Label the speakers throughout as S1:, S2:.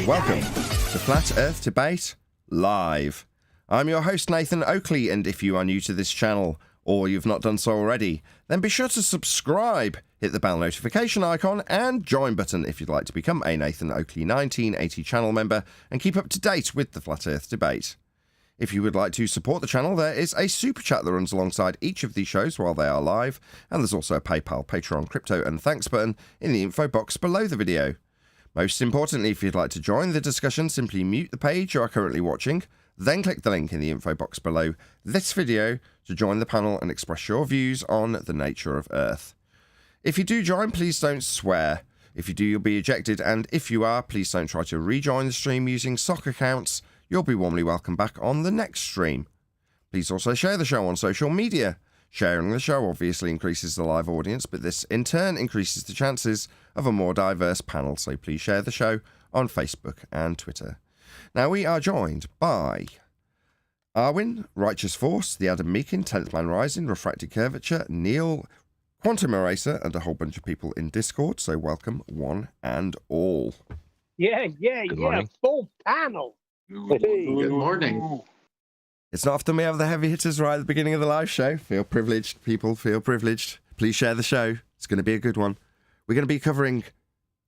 S1: Welcome to Flat Earth Debate Live. I'm your host, Nathan Oakley, and if you are new to this channel, or you've not done so already, then be sure to subscribe, hit the bell notification icon, and join button if you'd like to become a Nathan Oakley 1980 channel member and keep up to date with the Flat Earth Debate. If you would like to support the channel, there is a super chat that runs alongside each of these shows while they are live, and there's also a PayPal, Patreon, crypto, and thanks button in the info box below the video. Most importantly, if you'd like to join the discussion, simply mute the page you are currently watching, then click the link in the info box below this video to join the panel and express your views on the nature of Earth. If you do join, please don't swear. If you do, you'll be ejected, and if you are, please don't try to rejoin the stream using sock accounts. You'll be warmly welcome back on the next stream. Please also share the show on social media. Sharing the show obviously increases the live audience, but this in turn increases the chances of a more diverse panel, so please share the show on Facebook and Twitter. Now we are joined by Arwin, Righteous Force, the Adam Meakin, 10th Man Rising, Refracted Curvature, Neil, Quantum Eraser, and a whole bunch of people in Discord, so welcome one and all.
S2: Good morning. Full panel.
S3: Hey, good morning.
S1: It's not often we have the heavy hitters right at the beginning of the live show. Feel privileged, people, feel privileged. Please share the show. It's going to be a good one. We're going to be covering,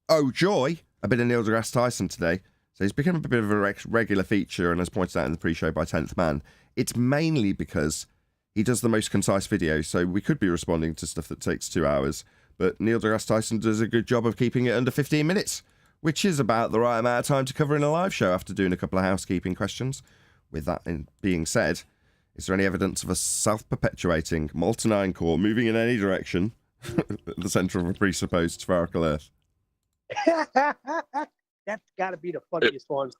S1: oh joy, a bit of Neil deGrasse Tyson today. So he's become a bit of a regular feature, and as pointed out in the pre-show by 10th Man, it's mainly because he does the most concise videos, so we could be responding to stuff that takes 2 hours, but Neil deGrasse Tyson does a good job of keeping it under 15 minutes, which is about the right amount of time to cover in a live show after doing a couple of housekeeping questions. With that being said, is there any evidence of a self-perpetuating molten iron core moving in any direction at the centre of a presupposed spherical Earth?
S2: That's got to be the funniest one.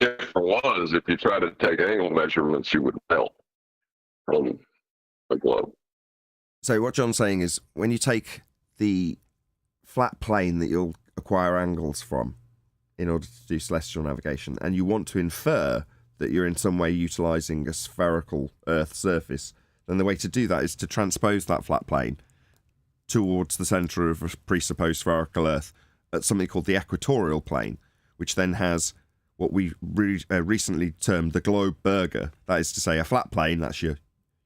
S3: Yeah, for ones, if you try to take angle measurements, you would melt from the globe.
S1: So what John's saying is, when you take the flat plane that you'll acquire angles from in order to do celestial navigation, and you want to infer that you're in some way utilising a spherical Earth surface, then the way to do that is to transpose that flat plane towards the centre of a presupposed spherical Earth at something called the equatorial plane, which then has what we recently termed the globe burger. That is to say, a flat plane, that's your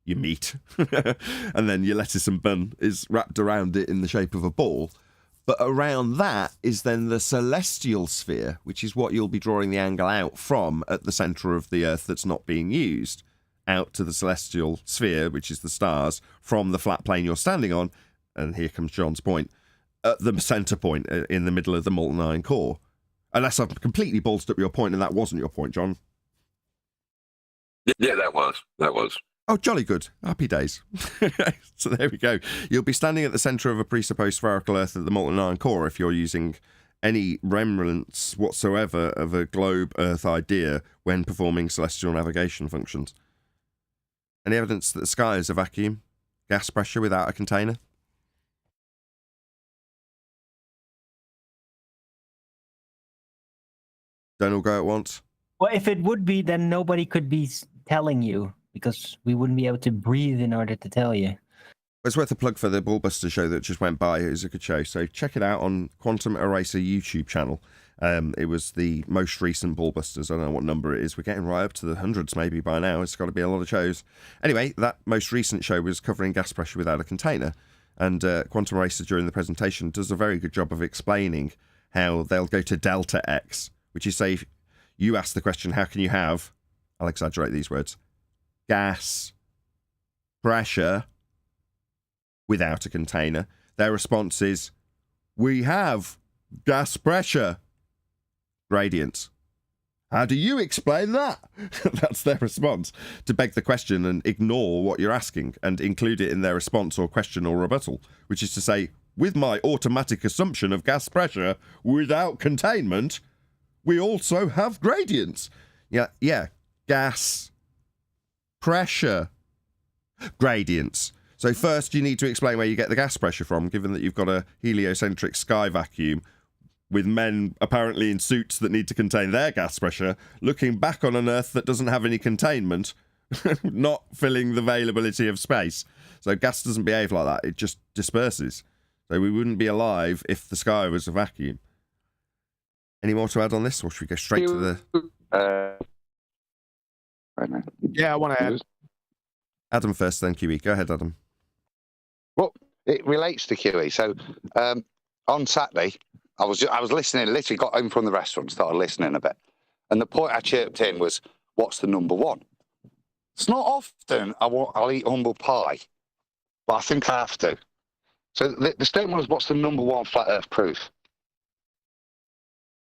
S1: meat, and then your lettuce and bun is wrapped around it in the shape of a ball. But around that is then the celestial sphere, which is what you'll be drawing the angle out from at the centre of the Earth that's not being used, out to the celestial sphere, which is the stars, from the flat plane you're standing on, and here comes John's point, at the centre point in the middle of the molten iron core. Unless I've completely bolstered up your point, and that wasn't your point, John.
S3: Yeah, that was.
S1: Oh, jolly good. Happy days. So there we go. You'll be standing at the centre of a presupposed spherical Earth at the molten iron core if you're using any remnants whatsoever of a globe Earth idea when performing celestial navigation functions. Any evidence that the sky is a vacuum? Gas pressure without a container? Don't all go at once?
S4: Well, if it would be, then nobody could be telling you, because we wouldn't be able to breathe in order to tell you.
S1: It's worth a plug for the Ballbuster show that just went by. It was a good show, so check it out on Quantum Eraser YouTube channel. It was the most recent Ballbusters. I don't know what number it is. We're getting right up to the hundreds maybe by now. It's got to be a lot of shows. Anyway, that most recent show was covering gas pressure without a container, and Quantum Eraser during the presentation does a very good job of explaining how they'll go to delta X, which is, say, you ask the question, how can you have, I'll exaggerate these words, gas pressure without a container? Their response is, we have gas pressure gradients. How do you explain that? That's their response, to beg the question and ignore what you're asking and include it in their response or question or rebuttal, which is to say, with my automatic assumption of gas pressure without containment, we also have gradients. Yeah, gas pressure gradients. So first you need to explain where you get the gas pressure from, given that you've got a heliocentric sky vacuum with men apparently in suits that need to contain their gas pressure, looking back on an Earth that doesn't have any containment, not filling the availability of space. So gas doesn't behave like that. It just disperses. So we wouldn't be alive if the sky was a vacuum. Any more to add on this, or should we go straight to the...
S5: Right now.
S6: Yeah, I want to add.
S1: Adam first, then QE. Go ahead, Adam.
S5: Well, it relates to QE. So on Saturday, I was listening. Literally got home from the restaurant, started listening a bit, and the point I chirped in was, "What's the number one?" It's not often I'll eat humble pie, but I think I have to. So the statement was, "What's the number one flat Earth proof?"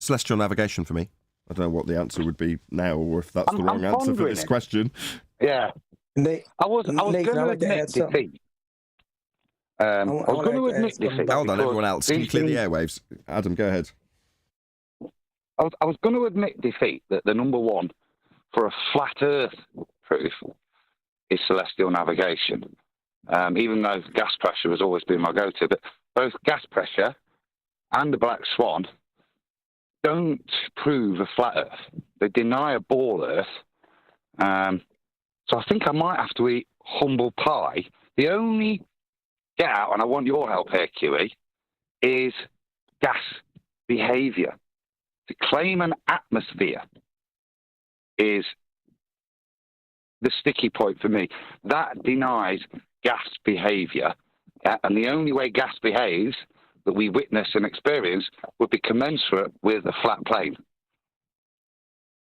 S1: Celestial navigation for me. I don't know what the answer would be now, or if that's the wrong answer for this question.
S5: Yeah, I was going to admit defeat. I was going to admit defeat.
S1: Hold on, everyone else. Can you clear the airwaves? Adam, go ahead.
S5: I was going to admit defeat that the number one for a flat Earth proof is celestial navigation. Even though gas pressure has always been my go-to, but both gas pressure and the black swan don't prove a flat Earth. They deny a ball Earth. So I think I might have to eat humble pie. The only get out, and I want your help here, QE, is gas behaviour. To claim an atmosphere is the sticky point for me. That denies gas behaviour, and the only way gas behaves that we witness and experience would be commensurate with a flat plane.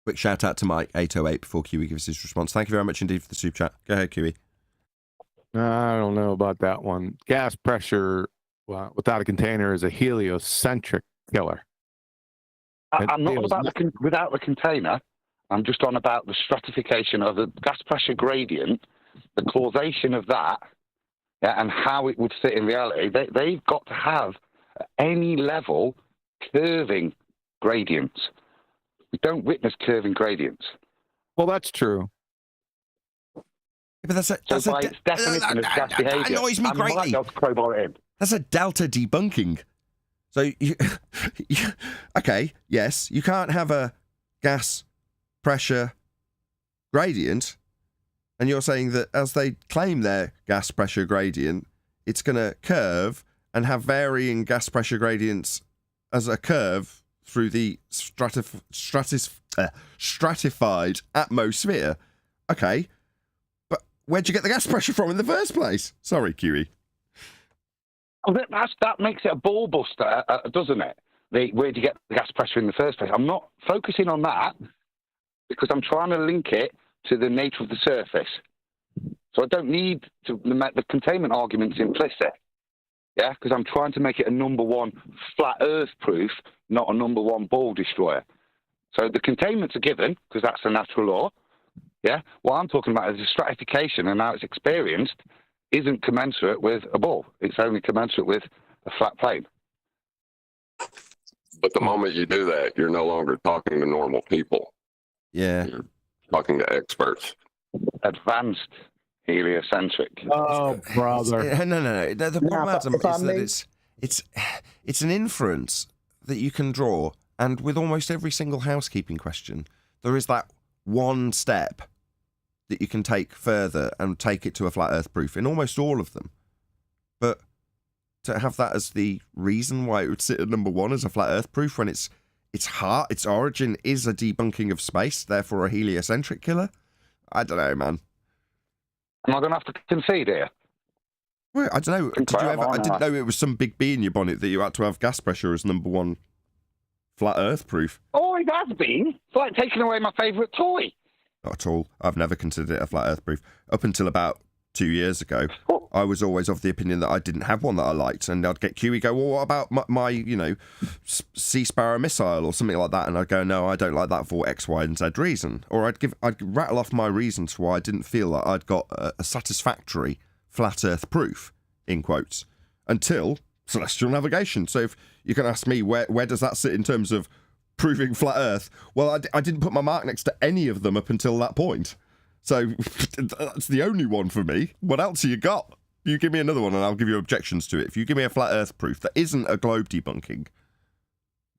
S1: Quick shout out to Mike 808 before QE gives his response. Thank you very much indeed for the super chat. Go ahead, QE.
S6: I don't know about that one. Gas pressure without a container is a heliocentric killer.
S5: I'm not on about without the container. I'm just on about the stratification of the gas pressure gradient, the causation of that, and how it would fit in reality. They've got to have, at any level, curving gradients. We don't witness curving gradients.
S6: Well, that's true.
S1: Yeah, but that's
S5: by its definition of gas behaviour,
S1: that annoys me greatly.
S5: I might be able to crowbar it in.
S1: That's a delta debunking. So, okay, yes, you can't have a gas pressure gradient, and you're saying that as they claim their gas pressure gradient, it's going to curve and have varying gas pressure gradients as a curve through the stratified atmosphere. Okay, but where'd you get the gas pressure from in the first place? Sorry, QE.
S5: Oh, that makes it a ball buster, doesn't it? Where do you get the gas pressure in the first place? I'm not focusing on that because I'm trying to link it to the nature of the surface. So I don't need to make the containment arguments implicit. Yeah, because I'm trying to make it a number one flat Earth proof, not a number one ball destroyer. So the containment's a given because that's a natural law. Yeah, what I'm talking about is the stratification and how it's experienced isn't commensurate with a ball. It's only commensurate with a flat plane.
S3: But the moment you do that, you're no longer talking to normal people.
S1: Yeah.
S3: You're talking to experts.
S5: Advanced heliocentric.
S6: Oh, brother.
S1: No. The problem, Adam, is that it's an inference that you can draw, and with almost every single housekeeping question, there is that one step that you can take further and take it to a flat Earth proof in almost all of them. But to have that as the reason why it would sit at number one as a flat Earth proof when its heart, its origin is a debunking of space, therefore a heliocentric killer? I don't know, man.
S5: Am I going to have to concede here?
S1: Well, I don't know. I didn't know it was some big bee in your bonnet that you had to have gas pressure as number one flat Earth proof.
S5: Oh, it has been. It's like taking away my favourite toy.
S1: Not at all. I've never considered it a flat Earth proof. Up until about 2 years ago, I was always of the opinion that I didn't have one that I liked, and I'd get QE go, well, what about my Sea Sparrow missile or something like that? And I'd go, no, I don't like that for X, Y, and Z reason. Or I'd rattle off my reasons why I didn't feel that I'd got a satisfactory flat Earth proof, in quotes, until celestial navigation. So if you can ask me, where does that sit in terms of proving flat Earth? Well, I didn't put my mark next to any of them up until that point. So that's the only one for me. What else have you got? You give me another one and I'll give you objections to it. If you give me a flat Earth proof that isn't a globe debunking,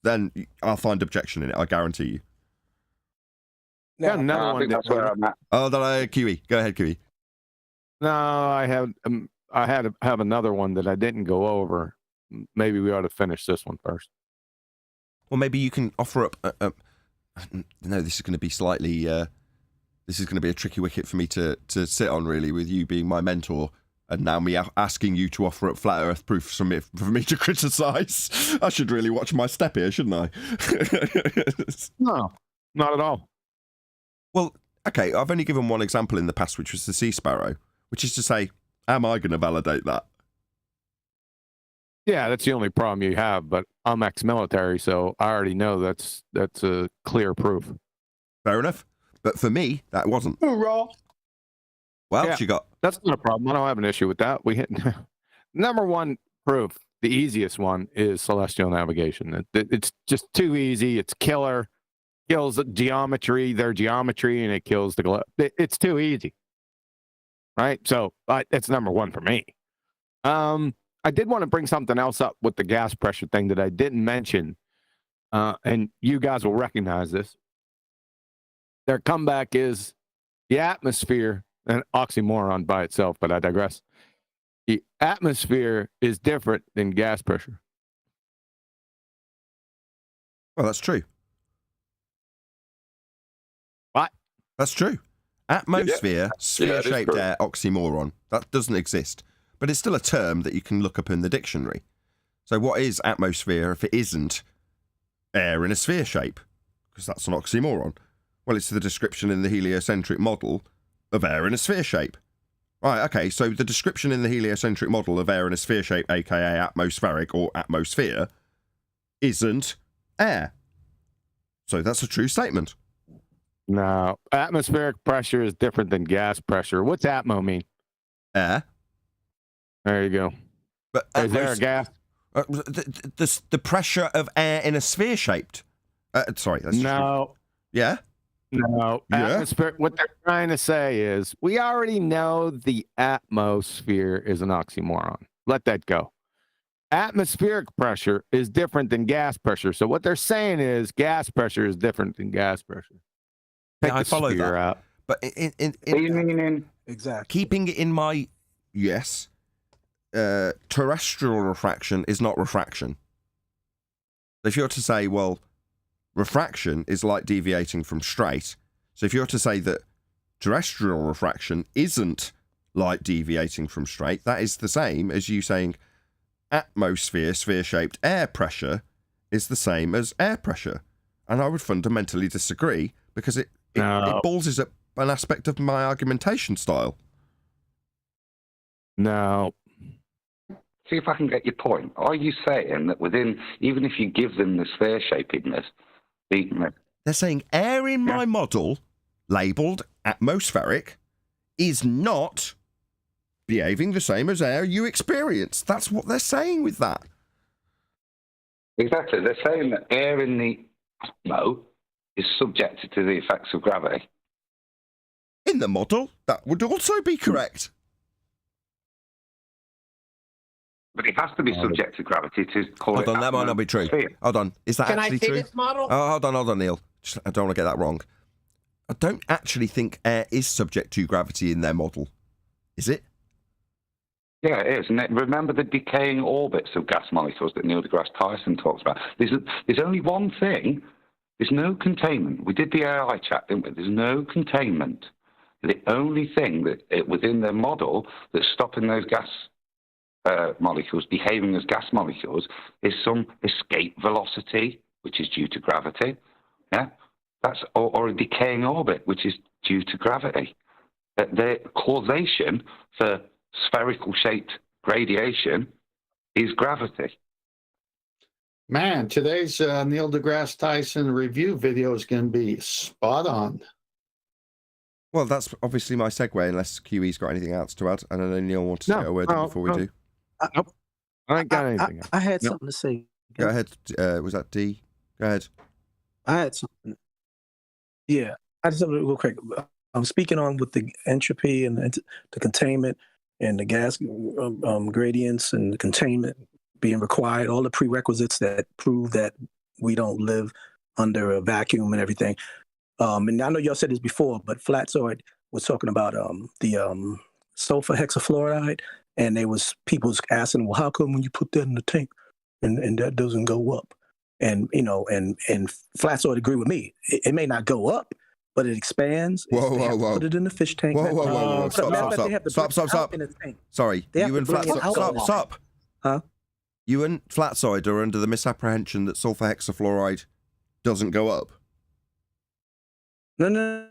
S1: then I'll find objection in it, I guarantee you.
S6: Yeah, another one.
S5: That's where I'm at.
S1: Oh, QE. Go ahead, QE.
S6: No, I have another one that I didn't go over. Maybe we ought to finish this one first.
S1: Well, maybe you can offer up. No, this is going to be slightly. This is going to be a tricky wicket for me to sit on, really, with you being my mentor, and now me asking you to offer up flat Earth proof for me to criticise. I should really watch my step here, shouldn't I?
S6: No, not at all.
S1: Well, okay, I've only given one example in the past, which was the sea sparrow, which is to say, am I going to validate that?
S6: Yeah, that's the only problem you have. But I'm ex-military, so I already know that's a clear proof.
S1: Fair enough. But for me, that wasn't.
S2: Hoorah.
S1: Well,
S6: Yeah.
S1: you got.
S6: That's not a problem. I don't have an issue with that. We hit number one proof. The easiest one is celestial navigation. It's just too easy. It's killer. Kills geometry, their geometry, and it kills the globe. It's too easy, right? So it's number one for me. I did want to bring something else up with the gas pressure thing that I didn't mention, and you guys will recognize this. Their comeback is the atmosphere, an oxymoron by itself, but I digress. The atmosphere is different than gas pressure.
S1: Well, that's true.
S6: What?
S1: That's true. Atmosphere, sphere-shaped
S3: true.
S1: air, oxymoron. That doesn't exist. But it's still a term that you can look up in the dictionary. So what is atmosphere if it isn't air in a sphere shape? Because that's an oxymoron. Well, it's the description in the heliocentric model of air in a sphere shape. Right, okay, so the description in the heliocentric model of air in a sphere shape, aka atmospheric or atmosphere, isn't air. So that's a true statement.
S6: No, atmospheric pressure is different than gas pressure. What's atmo mean?
S1: Air.
S6: There you go.
S1: But
S6: Is there a gas?
S1: The pressure of air in a sphere shaped. Sorry, that's
S6: No.
S1: Yeah.
S6: No,
S1: Yeah.
S6: atmosphere. What they're trying to say is we already know the atmosphere is an oxymoron. Let that go. Atmospheric pressure is different than gas pressure. So what they're saying is gas pressure is different than gas pressure. Take
S1: Yeah, I
S6: the
S1: follow
S6: sphere
S1: that.
S6: out.
S1: But
S2: Exactly.
S1: keeping it in my terrestrial refraction is not refraction. If you're to say, well, refraction is light deviating from straight. So if you're to say that terrestrial refraction isn't light deviating from straight, that is the same as you saying atmosphere, sphere-shaped air pressure is the same as air pressure. And I would fundamentally disagree because it ballses up an aspect of my argumentation style.
S6: No.
S5: See if I can get your point. Are you saying that within, even if you give them the sphere shapedness,
S1: They're saying air in my model, labelled atmospheric, is not behaving the same as air you experience. That's what they're saying with that.
S5: Exactly. They're saying that air in the atmo is subjected to the effects of gravity.
S1: In the model, that would also be correct.
S5: But it has to be subject to gravity to call it.
S1: Hold on, that might not be true.
S5: atmosphere.
S1: Hold on, is that
S2: Can I
S1: actually
S2: see
S1: true?
S2: this model?
S1: Oh, hold on, Neil. I don't want to get that wrong. I don't actually think air is subject to gravity in their model. Is it?
S5: Yeah, it is. And remember the decaying orbits of gas molecules that Neil deGrasse Tyson talks about. There's only one thing. There's no containment. We did the AI chat, didn't we? There's no containment. The only thing that within their model that's stopping those gas molecules behaving as gas molecules is some escape velocity, which is due to gravity. Yeah, that's or a decaying orbit, which is due to gravity. The causation for spherical shaped radiation is gravity.
S7: Man, today's Neil deGrasse Tyson review video is going to be spot on.
S1: Well, that's obviously my segue, unless QE's got anything else to add. And I know Neil wanted to get a word in before we do.
S6: Nope. I ain't got anything.
S8: I had
S6: Nope.
S8: something to say.
S1: Go ahead. Was that D? Go ahead.
S8: I had something. Yeah, I just have to real quick. I'm speaking on with the entropy and the containment and the gas gradients and the containment being required, all the prerequisites that prove that we don't live under a vacuum and everything. And I know y'all said this before, but Flatzoid was talking about the sulfur hexafluoride, and there was people asking, well, how come when you put that in the tank and that doesn't go up? and flats would agree with me. It may not go up, but it expands.
S1: Whoa.
S8: Put it in the fish tank.
S1: Whoa. Stop.
S8: In a tank.
S1: Sorry.
S8: They have
S1: You
S8: to
S1: and
S8: bring it out.
S1: stop.
S8: Huh?
S1: You and Flatside are under the misapprehension that sulfur hexafluoride doesn't go up.
S8: No.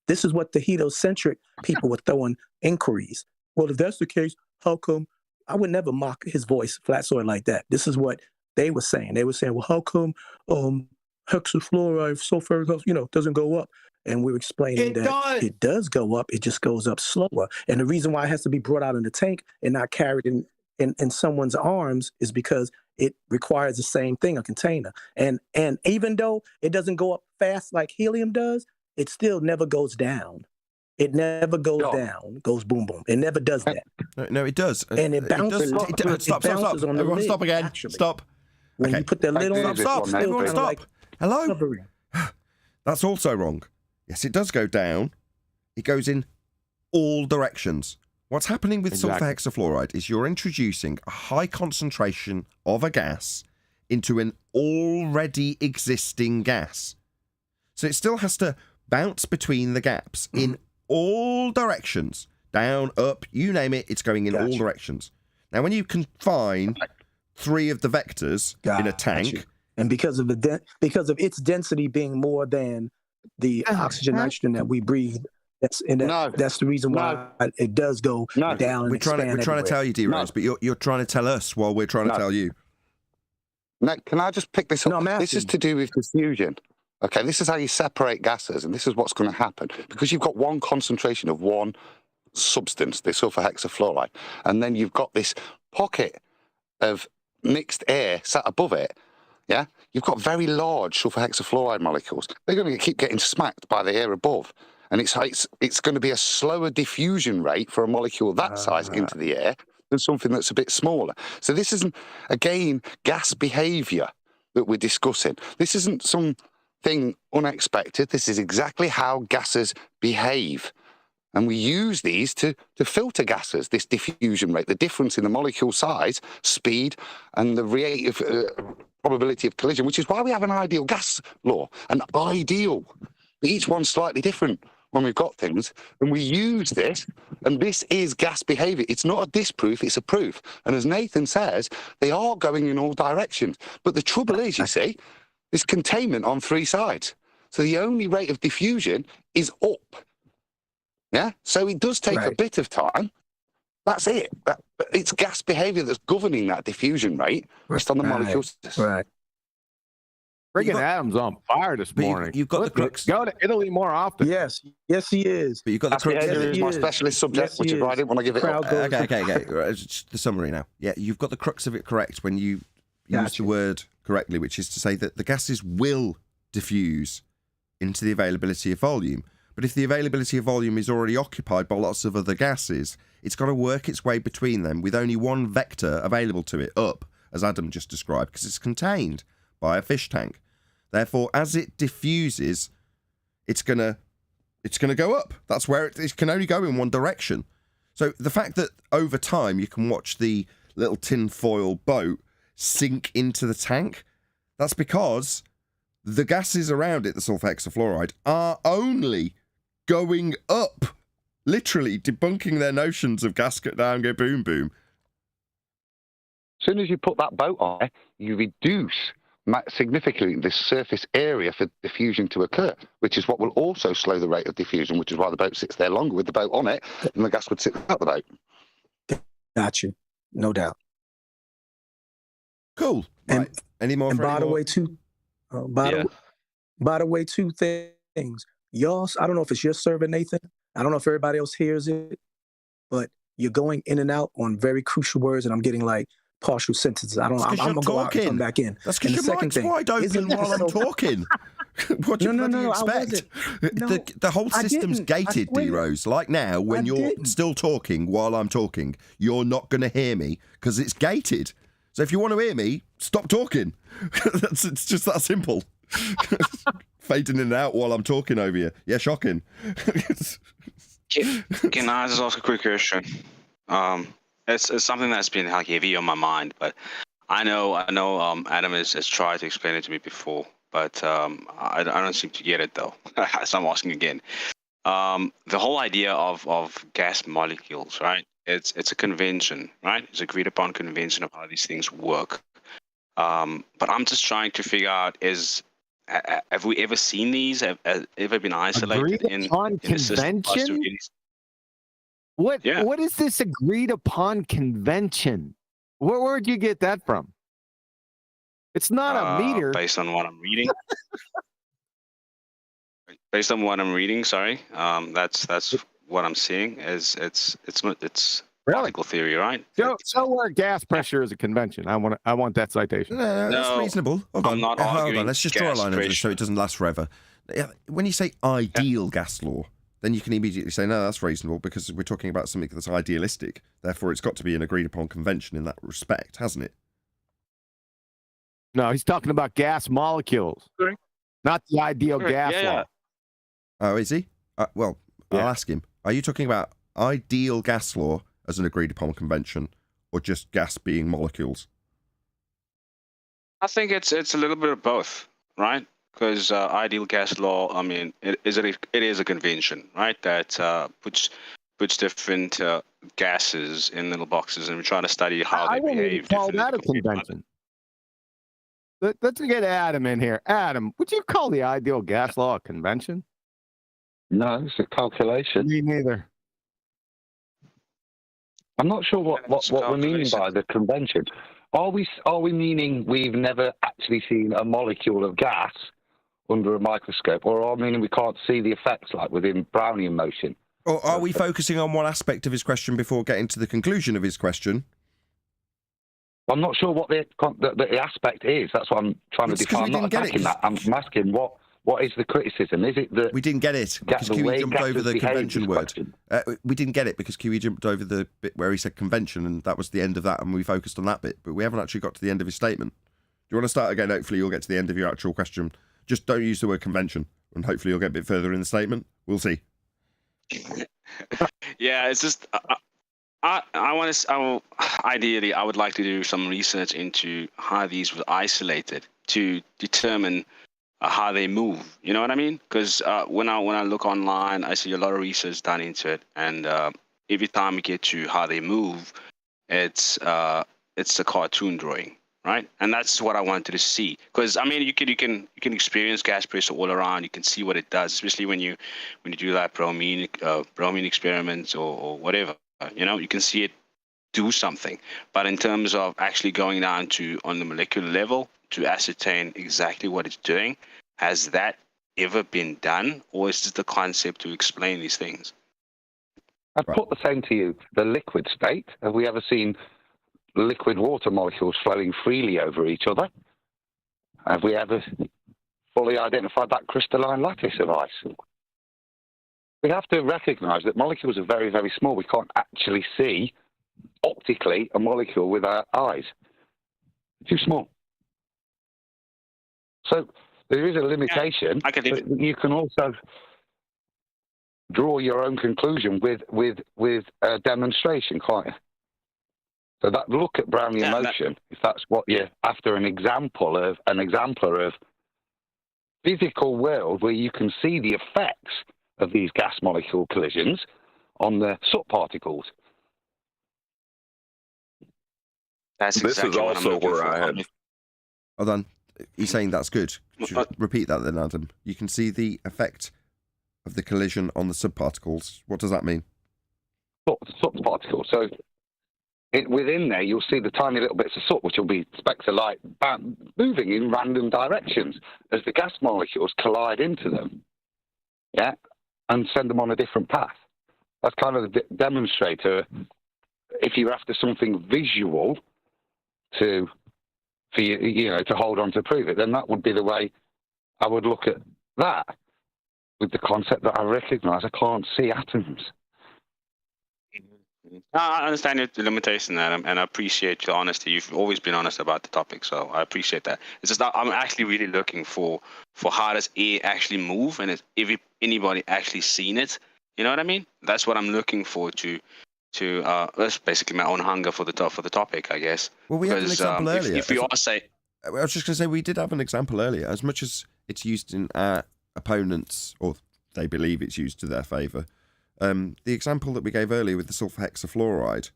S8: This is what the hedocentric people were throwing inquiries. Well, if that's the case, how come? I would never mock his voice, Flatside, like that. This is what they were saying. They were saying, well, how come hexafluoride, sulfur, doesn't go up? And we're explaining it does go up. It just goes up slower. And the reason why it has to be brought out in the tank and not carried in someone's arms is because it requires the same thing, a container. And even though it doesn't go up fast like helium does, it still never goes down. It never goes down, goes boom, boom. It never does that.
S1: No, it does.
S8: And it bounces.
S1: Stop.
S8: On the
S1: Everyone
S8: lid,
S1: stop again.
S8: actually.
S1: Stop.
S8: When you put the lid on,
S1: Stop. Everyone stop.
S8: Like
S1: Hello?
S8: covering.
S1: That's also wrong. Yes, it does go down. It goes in all directions. What's happening with sulfur hexafluoride is you're introducing a high concentration of a gas into an already existing gas. So it still has to bounce between the gaps in all directions. Down, up, you name it, it's going in all directions. Now, when you confine 3 of the vectors in a tank...
S8: And because of its density being more than the oxygen, nitrogen that we breathe, that's the reason why it does go down.
S1: We're trying to tell you, D-Rose, but you're trying to tell us while we're trying to tell you.
S5: No, can I just pick this up? This is to do with diffusion. Okay, this is how you separate gases, and this is what's going to happen. Because you've got one concentration of one substance, the sulfur hexafluoride, and then you've got this pocket of mixed air sat above it. Yeah, you've got very large sulfur hexafluoride molecules. They're going to keep getting smacked by the air above, and it's going to be a slower diffusion rate for a molecule that size into the air than something that's a bit smaller. So this isn't, again, gas behavior that we're discussing. This isn't something unexpected. This is exactly how gases behave. And we use these to filter gases, this diffusion rate, the difference in the molecule size, speed, and the rate of probability of collision, which is why we have an ideal gas law, an ideal. Each one's slightly different when we've got things. And we use this, and this is gas behavior. It's not a disproof, it's a proof. And as Nathan says, they are going in all directions. But the trouble is, you see, there's containment on 3 sides. So the only rate of diffusion is up. Yeah, so it does take a bit of time. That's it. But it's gas behavior that's governing that diffusion rate based on the molecules.
S8: Right.
S6: Friggin' Adam's on fire this morning.
S1: You've got the crux.
S6: Go to Italy more often.
S8: Yes, he is.
S1: But you've got the crux.
S5: Behavior is my specialist subject, which is why I didn't want to give it up.
S1: Okay. The summary now. Yeah, you've got the crux of it correct when you use the word correctly, which is to say that the gases will diffuse into the availability of volume. But if the availability of volume is already occupied by lots of other gases, it's got to work its way between them with only one vector available to it, up, as Adam just described, because it's contained by a fish tank. Therefore, as it diffuses, it's gonna go up. That's where it can only go in one direction. So the fact that over time you can watch the little tinfoil boat sink into the tank, that's because the gases around it, the sulfur hexafluoride, are only going up, literally debunking their notions of gas go down, go boom, boom.
S5: As soon as you put that boat on, you reduce significantly the surface area for diffusion to occur, which is what will also slow the rate of diffusion, which is why the boat sits there longer with the boat on it, and the gas would sit out the boat.
S8: Got you. No doubt.
S1: Cool. Right. Any more?
S8: And by the way, too, by the way, 2 things. Y'all, I don't know if it's your server, Nathan. I don't know if everybody else hears it, but you're going in and out on very crucial words, and I'm getting like partial sentences. I'm gonna go out and come back in.
S1: That's because your mic's wide open while I'm talking. What do you expect? The whole system's gated, D-Rose. Like now, when you're still talking while I'm talking, you're not going to hear me because it's gated. So if you want to hear me, stop talking. It's just that simple. Fading in and out while I'm talking over you. Yeah, shocking.
S9: Can I just ask a quick question? It's something that's been like heavy on my mind, but I know. Adam has tried to explain it to me before, but I don't seem to get it though. So I'm asking again. The whole idea of gas molecules, right? It's a convention, right? It's agreed upon convention of how these things work. But I'm just trying to figure out: have we ever seen these? Have ever been isolated
S6: Agreed upon
S9: in a system?
S6: convention? What is this agreed upon convention? Where'd you get that from? It's not a meter.
S9: Based on what I'm reading. Based on what I'm reading, sorry. That's what I'm seeing. It's particle theory, right?
S6: So where gas pressure is a convention. I want that citation.
S1: No, that's reasonable. Hold on.
S9: Not
S1: Hold
S9: arguing
S1: on. Let's just draw a line over this so it doesn't last forever. When you say ideal gas law, then you can immediately say, no, that's reasonable because we're talking about something that's idealistic. Therefore, it's got to be an agreed upon convention in that respect, hasn't it?
S6: No, he's talking about gas molecules, not the ideal gas law.
S1: Oh, is he? Well, I'll ask him. Are you talking about ideal gas law as an agreed upon convention or just gas being molecules?
S9: I think it's a little bit of both, right? Because ideal gas law, I mean, it is a convention, right? That puts different gases in little boxes, and we try to study how they behave.
S6: I wouldn't call that a convention. Let's get Adam in here. Adam, would you call the ideal gas law a convention?
S5: No, it's a calculation.
S6: Me neither.
S5: I'm not sure what we're meaning by the convention. Are we meaning we've never actually seen a molecule of gas under a microscope, or are we meaning we can't see the effects like within Brownian motion?
S1: Or are we focusing on one aspect of his question before getting to the conclusion of his question?
S5: I'm not sure what the aspect is. That's what I'm trying to define. I'm not attacking that. I'm asking what is the criticism? Is it that
S1: we didn't get it because QE jumped over the convention word? We didn't get it because QE jumped over the bit where he said convention, and that was the end of that, and we focused on that bit. But we haven't actually got to the end of his statement. Do you want to start again? Hopefully, you'll get to the end of your actual question. Just don't use the word convention, and hopefully, you'll get a bit further in the statement. We'll see.
S9: Yeah, it's just ideally, I would like to do some research into how these were isolated to determine how they move. You know what I mean? Because when I look online, I see a lot of research done into it, and every time we get to how they move, it's a cartoon drawing, right? And that's what I wanted to see. Because I mean, you can experience gas pressure all around. You can see what it does, especially when you do like bromine experiments or whatever. You know, you can see it do something. But in terms of actually going down to on the molecular level to ascertain exactly what it's doing, has that ever been done, or is this the concept to explain these things?
S5: I'd put the same to you. The liquid state. Have we ever seen liquid water molecules flowing freely over each other? Have we ever fully identified that crystalline lattice of ice? We have to recognize that molecules are very, very small. We can't actually see optically a molecule with our eyes. Too small. So there is a limitation.
S9: Yeah,
S5: but you can also draw your own conclusion with a demonstration, can't you? So that look at Brownian motion, if that's what you're after, an exemplar of physical world where you can see the effects of these gas molecule collisions on the subparticles.
S9: That's
S3: this
S9: exactly
S3: is also where I had.
S1: Hold on. He's saying that's good. Repeat that then, Adam. You can see the effect of the collision on the subparticles. What does that mean?
S5: Subparticles. So within there, you'll see the tiny little bits of soot, which will be specks of light moving in random directions as the gas molecules collide into them, yeah, and send them on a different path. That's kind of the demonstrator. If you're after something visual to hold on to prove it, then that would be the way I would look at that, with the concept that I recognise I can't see atoms.
S9: I understand your limitation, Adam, and I appreciate your honesty. You've always been honest about the topic, so I appreciate that. It's just that I'm actually really looking for how does air actually move, and has anybody actually seen it? You know what I mean? That's what I'm looking for to to that's basically my own hunger for the topic, I guess.
S1: Well, we had an example earlier.
S9: If we are say,
S1: I was just going to say, we did have an example earlier. As much as it's used in our opponents, or they believe it's used to their favour, the example that we gave earlier with the sulfur hexafluoride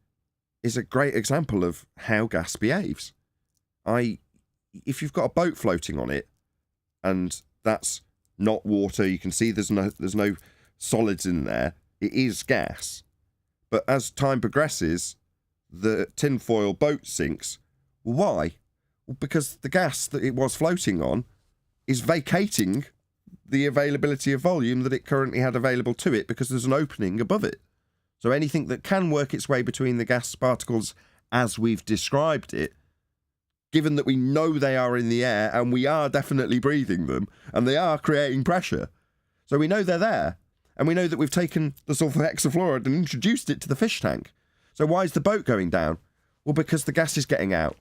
S1: is a great example of how gas behaves. If you've got a boat floating on it, and that's not water, you can see there's no solids in there. It is gas. But as time progresses, the tinfoil boat sinks. Why? Well, because the gas that it was floating on is vacating the availability of volume that it currently had available to it, because there's an opening above it. So anything that can work its way between the gas particles as we've described it, given that we know they are in the air and we are definitely breathing them and they are creating pressure, so we know they're there. And we know that we've taken the sulfur hexafluoride and introduced it to the fish tank. So why is the boat going down? Well, because the gas is getting out.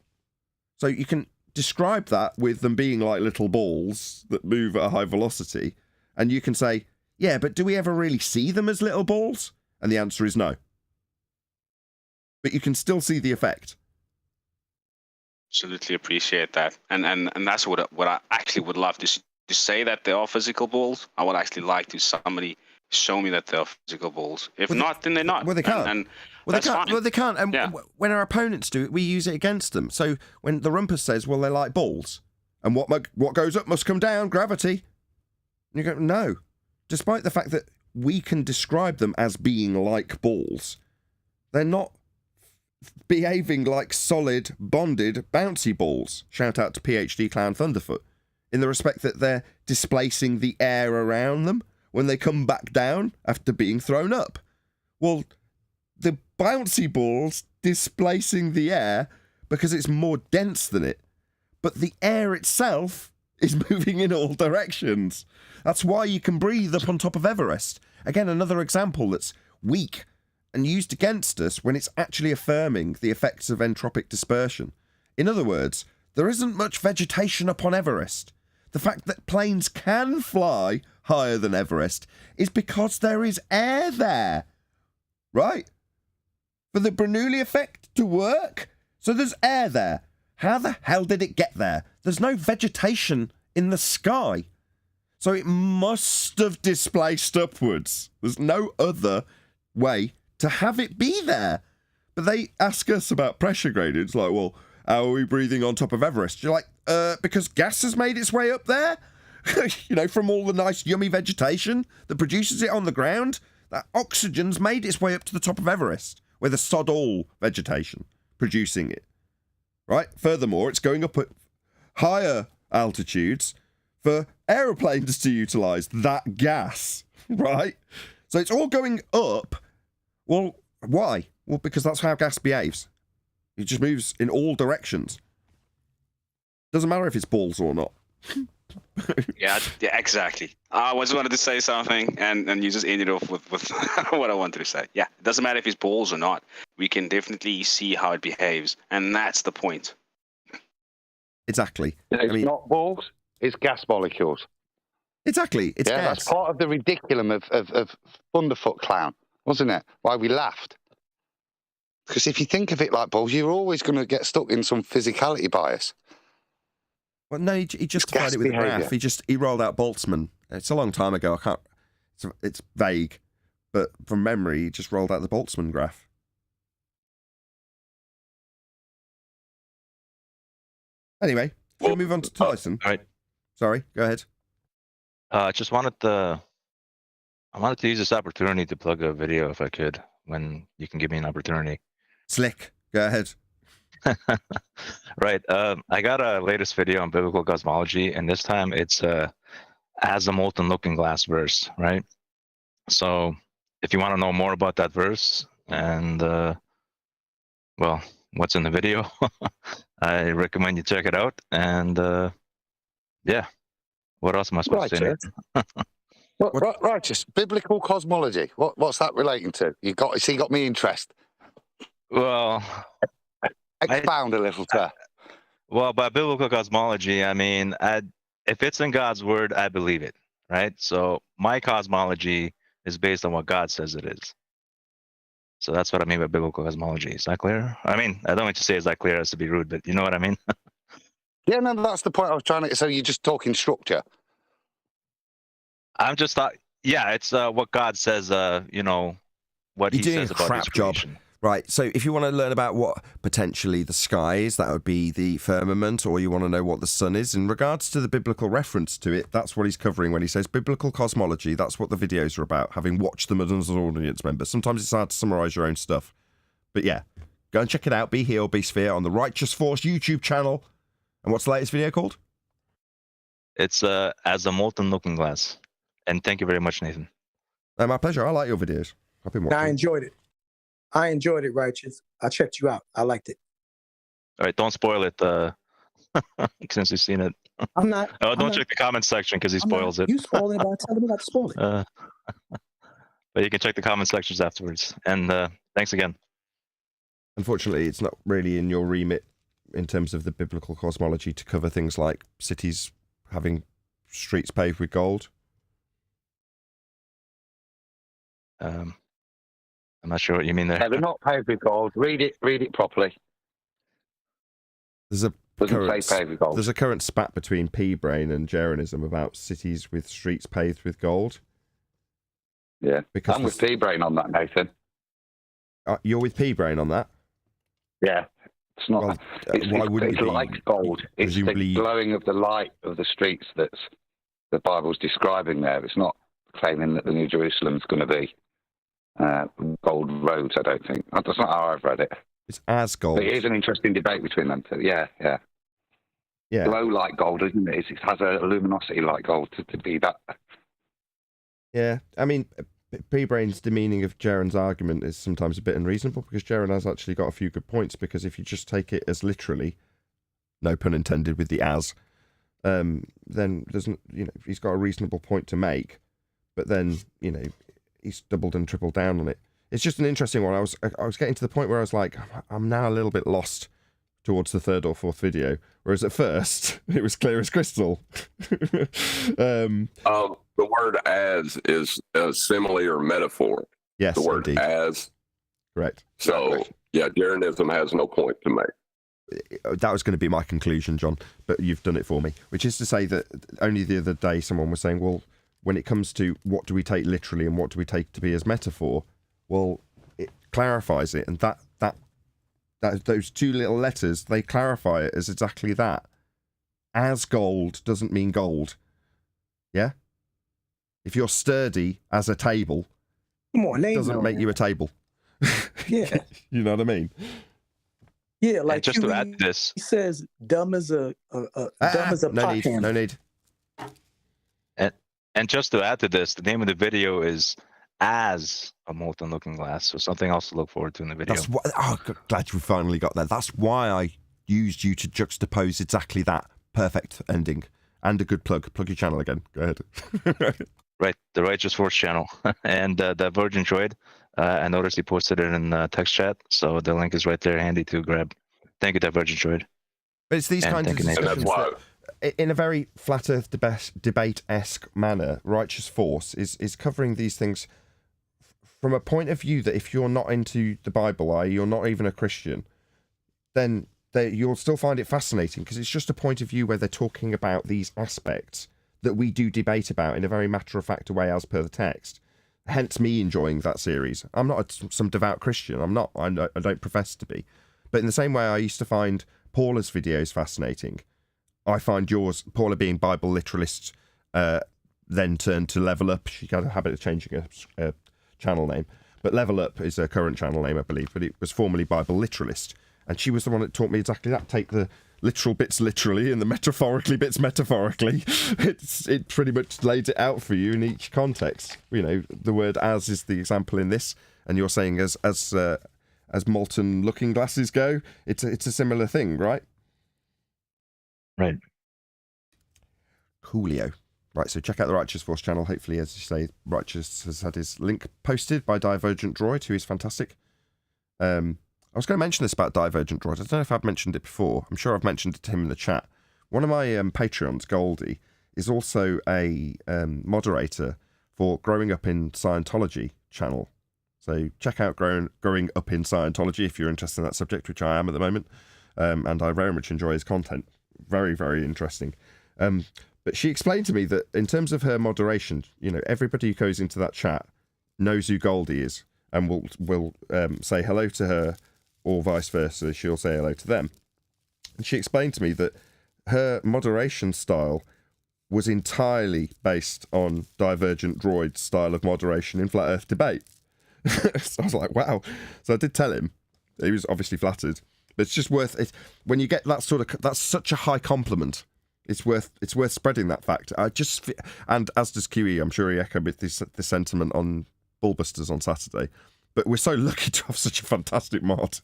S1: So you can describe that with them being like little balls that move at a high velocity. And you can say, yeah, but do we ever really see them as little balls? And the answer is no. But you can still see the effect.
S9: Absolutely appreciate that. And that's what I actually would love to say, that they are physical balls. I would actually like to somebody show me that they're physical balls. If not, then they're not.
S1: Well, they can't. Well, they can't. And
S9: yeah.
S1: When our opponents do it, we use it against them. So when the rumpus says, well, they're like balls, and what goes up must come down, gravity. And you go, no. Despite the fact that we can describe them as being like balls, they're not behaving like solid, bonded, bouncy balls. Shout out to PhD Clown Thunderfoot. In the respect that they're displacing the air around them when they come back down after being thrown up. Well, the bouncy ball's displacing the air because it's more dense than it. But the air itself is moving in all directions. That's why you can breathe up on top of Everest. Again, another example that's weak and used against us when it's actually affirming the effects of entropic dispersion. In other words, there isn't much vegetation up on Everest. The fact that planes can fly higher than Everest is because there is air there, right? For the Bernoulli effect to work, so there's air there. How the hell did it get there? There's no vegetation in the sky, so it must have displaced upwards. There's no other way to have it be there. But they ask us about pressure gradients, like, well, how are we breathing on top of Everest? You're like, because gas has made its way up there? You know, from all the nice, yummy vegetation that produces it on the ground? That oxygen's made its way up to the top of Everest, where there's sod all vegetation producing it. Right? Furthermore, it's going up at higher altitudes for aeroplanes to utilise that gas, right? So it's all going up. Well, why? Well, because that's how gas behaves. It just moves in all directions. Doesn't matter if it's balls or not.
S9: yeah, exactly. I just wanted to say something, and you just ended off with what I wanted to say. Yeah, it doesn't matter if it's balls or not. We can definitely see how it behaves, and that's the point.
S1: Exactly.
S5: It's not balls, it's gas molecules.
S1: Exactly, it's gas.
S5: That's part of the ridiculum of Thunderfoot Clown, wasn't it? Why we laughed. Because if you think of it like balls, you're always going to get stuck in some physicality bias.
S1: Well, no, he justified it with a graph. He rolled out Boltzmann. It's a long time ago. I can't. It's vague, but from memory, he just rolled out the Boltzmann graph. Anyway, shall we move on to Tyson?
S10: All right.
S1: Sorry, go ahead.
S10: I wanted to use this opportunity to plug a video if I could, when you can give me an opportunity.
S1: Slick, go ahead.
S10: Right. I got a latest video on biblical cosmology, and this time it's as a molten looking glass verse, right? So if you want to know more about that verse and well, what's in the video, I recommend you check it out. And yeah, what else am I supposed to say?
S5: Right, just biblical cosmology. What's that relating to? You got me interest.
S10: Well,
S5: expound a little, sir.
S10: Well, by biblical cosmology, I mean, if it's in God's word, I believe it, right? So my cosmology is based on what God says it is. So that's what I mean by biblical cosmology. Is that clear? I mean, I don't want to say is that clear as to be rude, but you know what I mean?
S5: Yeah, no, that's the point I was trying to. So you're just talking structure.
S10: I'm just thought, yeah, it's what God says, you know, what
S1: You're
S10: he
S1: doing
S10: says
S1: a
S10: about
S1: crap
S10: his
S1: job.
S10: creation.
S1: Right, so if you want to learn about what potentially the sky is, that would be the firmament, or you want to know what the sun is, in regards to the biblical reference to it, that's what he's covering when he says biblical cosmology. That's what the videos are about, having watched them as an audience member. Sometimes it's hard to summarise your own stuff. But yeah, go and check it out, Be Here, Be Sphere, on the Righteous Force YouTube channel. And what's the latest video called?
S10: It's as a molten looking glass. And thank you very much, Nathan.
S1: My pleasure. I like your videos. I've been watching.
S8: I enjoyed it. I enjoyed it, Righteous. I checked you out. I liked it.
S10: All right, don't spoil it since you've seen it.
S8: I'm not.
S10: Oh,
S8: I'm
S10: don't
S8: not-
S10: check the comment section because he
S8: I'm not-
S10: spoils it.
S8: You spoiled it by telling me not to spoil it.
S10: But you can check the comment sections afterwards. And thanks again.
S1: Unfortunately, it's not really in your remit in terms of the biblical cosmology to cover things like cities having streets paved with gold.
S10: I'm not sure what you mean there.
S5: Yeah, they're not paved with gold. Read it properly.
S1: There's a
S5: Doesn't say paved with gold.
S1: There's a current spat between P-Brain and Jeranism about cities with streets paved with gold.
S5: Yeah,
S1: Because
S5: I'm with P-Brain on that, Nathan.
S1: You're with P-Brain on that?
S5: Yeah, it's not.
S1: Well,
S5: It's
S1: you be
S5: like gold. It's
S1: presumably-
S5: the glowing of the light of the streets that's the Bible's describing there. It's not claiming that the New Jerusalem's going to be gold roads, I don't think. That's not how I've read it.
S1: It's as gold.
S5: But it is an interesting debate between them two. Yeah.
S1: Yeah.
S5: Glow like gold, isn't it? It has a luminosity like gold to be that.
S1: Yeah, I mean, P-Brain's demeaning of Jaron's argument is sometimes a bit unreasonable, because Jaron has actually got a few good points, because if you just take it as literally, no pun intended with the as, then doesn't, he's got a reasonable point to make, but then, he's doubled and tripled down on it. It's just an interesting one. I was getting to the point where I was like, I'm now a little bit lost towards the third or fourth video, whereas at first it was clear as crystal.
S3: The word "as" is a simile or metaphor.
S1: Yes,
S3: the word
S1: indeed.
S3: "as."
S1: Correct.
S3: So, yeah, Jeranism has no point to make.
S1: That was going to be my conclusion, John, but you've done it for me. Which is to say that only the other day someone was saying, well, when it comes to what do we take literally and what do we take to be as metaphor, well, it clarifies it, and that those two little letters, they clarify it as exactly that. As gold doesn't mean gold. Yeah? If you're sturdy as a table,
S8: Come on, name
S1: doesn't make you a table.
S8: Yeah.
S1: You know what I mean?
S8: Yeah, like
S10: And just to add to this,
S8: he says, dumb as a
S1: no
S8: pot
S1: need,
S8: handle.
S1: no need.
S10: and just to add to this, the name of the video is as a molten looking glass, so something else to look forward to in the video.
S1: That's why. Oh, glad we finally got there. That's why I used you to juxtapose exactly that perfect ending and a good plug. Plug your channel again. Go ahead.
S10: Right, the Righteous Force channel and the Virgin Droid. I noticed he posted it in text chat, so the link is right there, handy to grab. Thank you, Divergent Droid.
S1: But it's these
S10: And
S1: kinds of
S10: thank you, Nathan.
S3: And
S1: discussions
S3: that's why
S1: that, in a very flat Earth debate-esque manner, Righteous Force is covering these things from a point of view that if you're not into the Bible, i.e. you're not even a Christian, then you'll still find it fascinating, because it's just a point of view where they're talking about these aspects that we do debate about in a very matter-of-fact way as per the text. Hence me enjoying that series. I'm not some devout Christian. I'm not. I don't profess to be. But in the same way I used to find Paula's videos fascinating, I find yours, Paula being Bible literalist, then turned to Level Up. She had a habit of changing a channel name. But Level Up is her current channel name, I believe. But it was formerly Bible literalist. And she was the one that taught me exactly that. Take the literal bits literally and the metaphorically bits metaphorically. It pretty much laid it out for you in each context. The word "as" is the example in this, and you're saying as molten looking glasses go, it's a similar thing, right?
S10: Right.
S1: Coolio. Right, so check out the Righteous Force channel. Hopefully, as you say, Righteous has had his link posted by Divergent Droid, who is fantastic. I was going to mention this about Divergent Droid. I don't know if I've mentioned it before. I'm sure I've mentioned it to him in the chat. One of my Patreons, Goldie, is also a moderator for Growing Up in Scientology channel. So check out Growing Up in Scientology if you're interested in that subject, which I am at the moment. And I very much enjoy his content. Very, very interesting. But she explained to me that in terms of her moderation, you know, everybody who goes into that chat knows who Goldie is and will say hello to her, or vice versa. She'll say hello to them. And she explained to me that her moderation style was entirely based on Divergent Droid's style of moderation in Flat Earth debate. So I was like, wow. So I did tell him. He was obviously flattered. But it's just worth it when you get that sort of, that's such a high compliment. It's worth spreading that fact. And as does QE, I'm sure he echoed with this sentiment on Bullbusters on Saturday. But we're so lucky to have such a fantastic mod.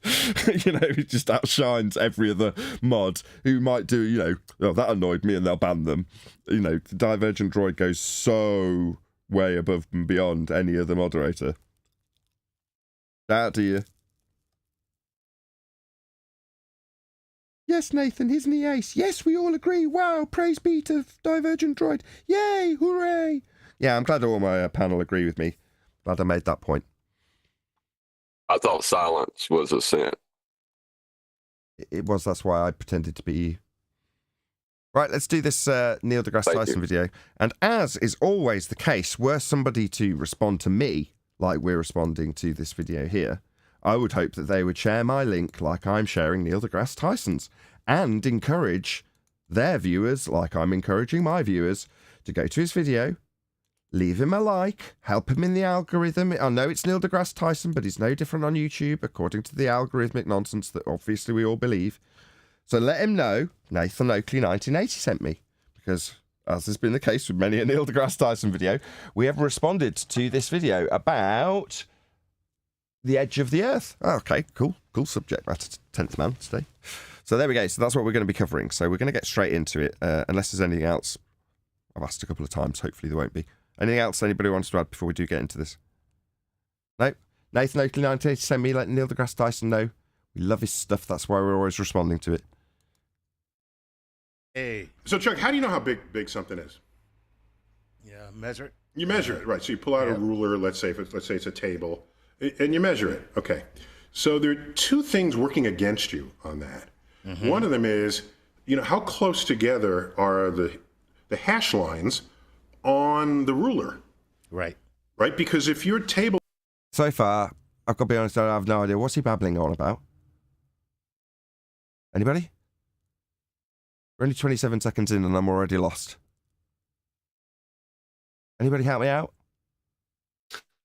S1: You know, it just outshines every other mod who might do, you know, oh, that annoyed me and they'll ban them. You know, the Divergent Droid goes so way above and beyond any other moderator. Shout out to you. Yes, Nathan, isn't he ace? Yes, we all agree. Wow, praise be to Divergent Droid. Yay, hooray. Yeah, I'm glad all my panel agree with me. Glad I made that point.
S3: I thought silence was assent.
S1: It was, that's why I pretended to be you. Right, let's do this Neil deGrasse Tyson video. And as is always the case, were somebody to respond to me, like we're responding to this video here, I would hope that they would share my link like I'm sharing Neil deGrasse Tyson's, and encourage their viewers, like I'm encouraging my viewers, to go to his video, leave him a like, help him in the algorithm. I know it's Neil deGrasse Tyson, but he's no different on YouTube, according to the algorithmic nonsense that obviously we all believe. So let him know Nathan Oakley 1980 sent me, because as has been the case with many a Neil deGrasse Tyson video, we have responded to this video about the edge of the Earth. Oh, okay, cool subject matter, 10th man today. So there we go. So that's what we're going to be covering. So we're going to get straight into it, unless there's anything else. I've asked a couple of times. Hopefully there won't be. Anything else anybody wants to add before we do get into this? No? Nathan Oakley 1980 send me, let Neil deGrasse Tyson know. We love his stuff. That's why we're always responding to it.
S11: Hey. So Chuck, how do you know how big something is?
S12: Yeah, measure it.
S11: You measure it, right? So you pull out a ruler. Let's say it's a table, and you measure it. Okay. So there are two things working against you on that. Mm-hmm. One of them is, you know, how close together are the hash lines on the ruler?
S12: Right.
S11: Right. Because if your table.
S1: So far, I've got to be honest, I have no idea. What's he babbling on about? Anybody? We're only 27 seconds in and I'm already lost. Anybody help me out?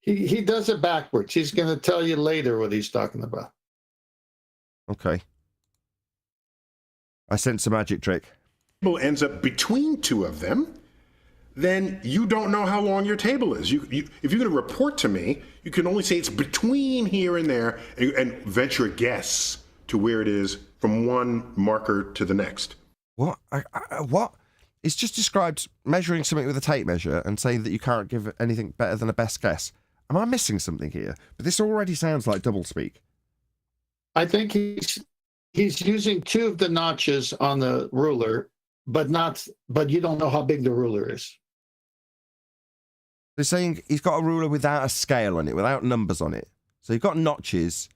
S7: He does it backwards. He's going to tell you later what he's talking about.
S1: Okay. I sense a magic trick.
S11: Table ends up between two of them, then you don't know how long your table is. If you're going to report to me, you can only say it's between here and there, and venture a guess to where it is from one marker to the next.
S1: What? What? It's just described measuring something with a tape measure and saying that you can't give anything better than a best guess. Am I missing something here? But this already sounds like doublespeak.
S7: I think he's using two of the notches on the ruler, but you don't know how big the ruler is.
S1: They're saying he's got a ruler without a scale on it, without numbers on it. So you've got notches,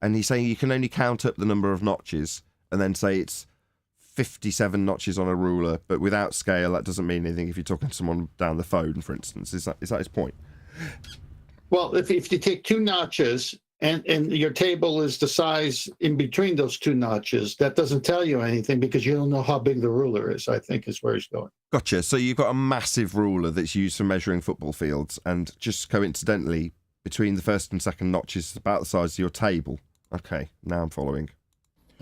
S1: and he's saying you can only count up the number of notches and then say it's 57 notches on a ruler, but without scale, that doesn't mean anything if you're talking to someone down the phone, for instance. Is that his point?
S7: Well, if you take two notches and your table is the size in between those two notches, that doesn't tell you anything because you don't know how big the ruler is, I think is where he's going.
S1: Gotcha. So you've got a massive ruler that's used for measuring football fields, and just coincidentally, between the first and second notches is about the size of your table. Okay, now I'm following.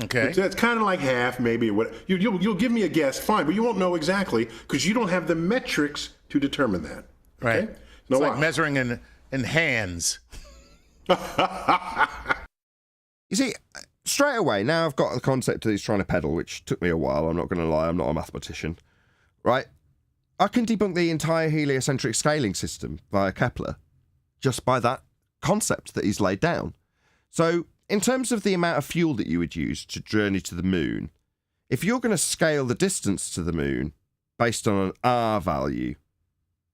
S11: Okay. So it's kind of like half, maybe. You'll give me a guess, fine, but you won't know exactly because you don't have the metrics to determine that. Okay?
S12: Right. It's like measuring in hands.
S1: You see, straight away, now I've got the concept that he's trying to peddle, which took me a while. I'm not going to lie. I'm not a mathematician. Right? I can debunk the entire heliocentric scaling system via Kepler just by that concept that he's laid down. So, in terms of the amount of fuel that you would use to journey to the moon, if you're going to scale the distance to the moon based on an R value,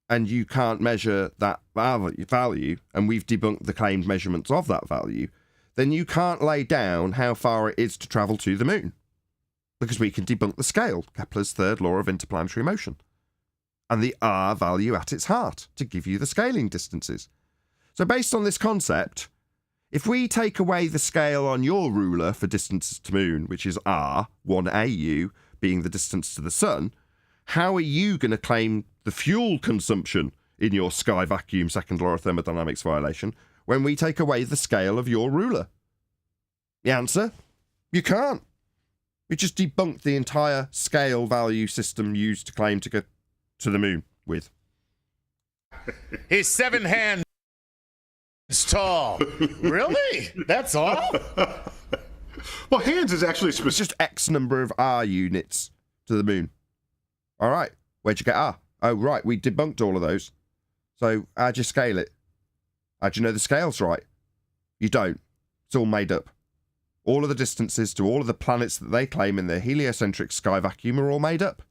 S1: and you can't measure that value, and we've debunked the claimed measurements of that value, then you can't lay down how far it is to travel to the moon. Because we can debunk the scale, Kepler's third law of interplanetary motion, and the R value at its heart to give you the scaling distances. So based on this concept, if we take away the scale on your ruler for distance to moon, which is R, 1 AU, being the distance to the sun, how are you going to claim the fuel consumption in your sky vacuum second law of thermodynamics violation when we take away the scale of your ruler? The answer? You can't. We just debunked the entire scale value system used to claim to get to the moon with.
S12: He's 7 hands tall. Really? That's all?
S11: Well, hands is actually
S1: It's just X number of R units to the moon. All right. Where'd you get R? Oh, right. We debunked all of those. So how'd you scale it? How'd you know the scale's right? You don't. It's all made up. All of the distances to all of the planets that they claim in their heliocentric sky vacuum are all made up.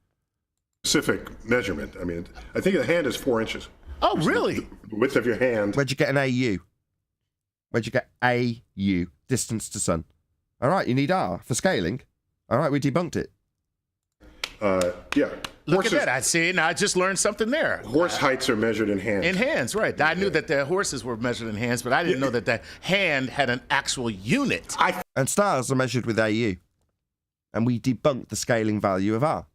S11: Specific measurement. I mean, I think the hand is 4 inches.
S12: Oh, really?
S11: The width of your hand.
S1: Where'd you get an AU? Where'd you get AU? Distance to sun. All right, you need R for scaling. All right, we debunked it.
S11: Yeah.
S12: Look at that. I see. Now I just learned something there.
S11: Horse heights are measured in hands.
S12: In hands, right. I knew that the horses were measured in hands, but I didn't know that the hand had an actual unit.
S1: And stars are measured with AU. And we debunked the scaling value of R.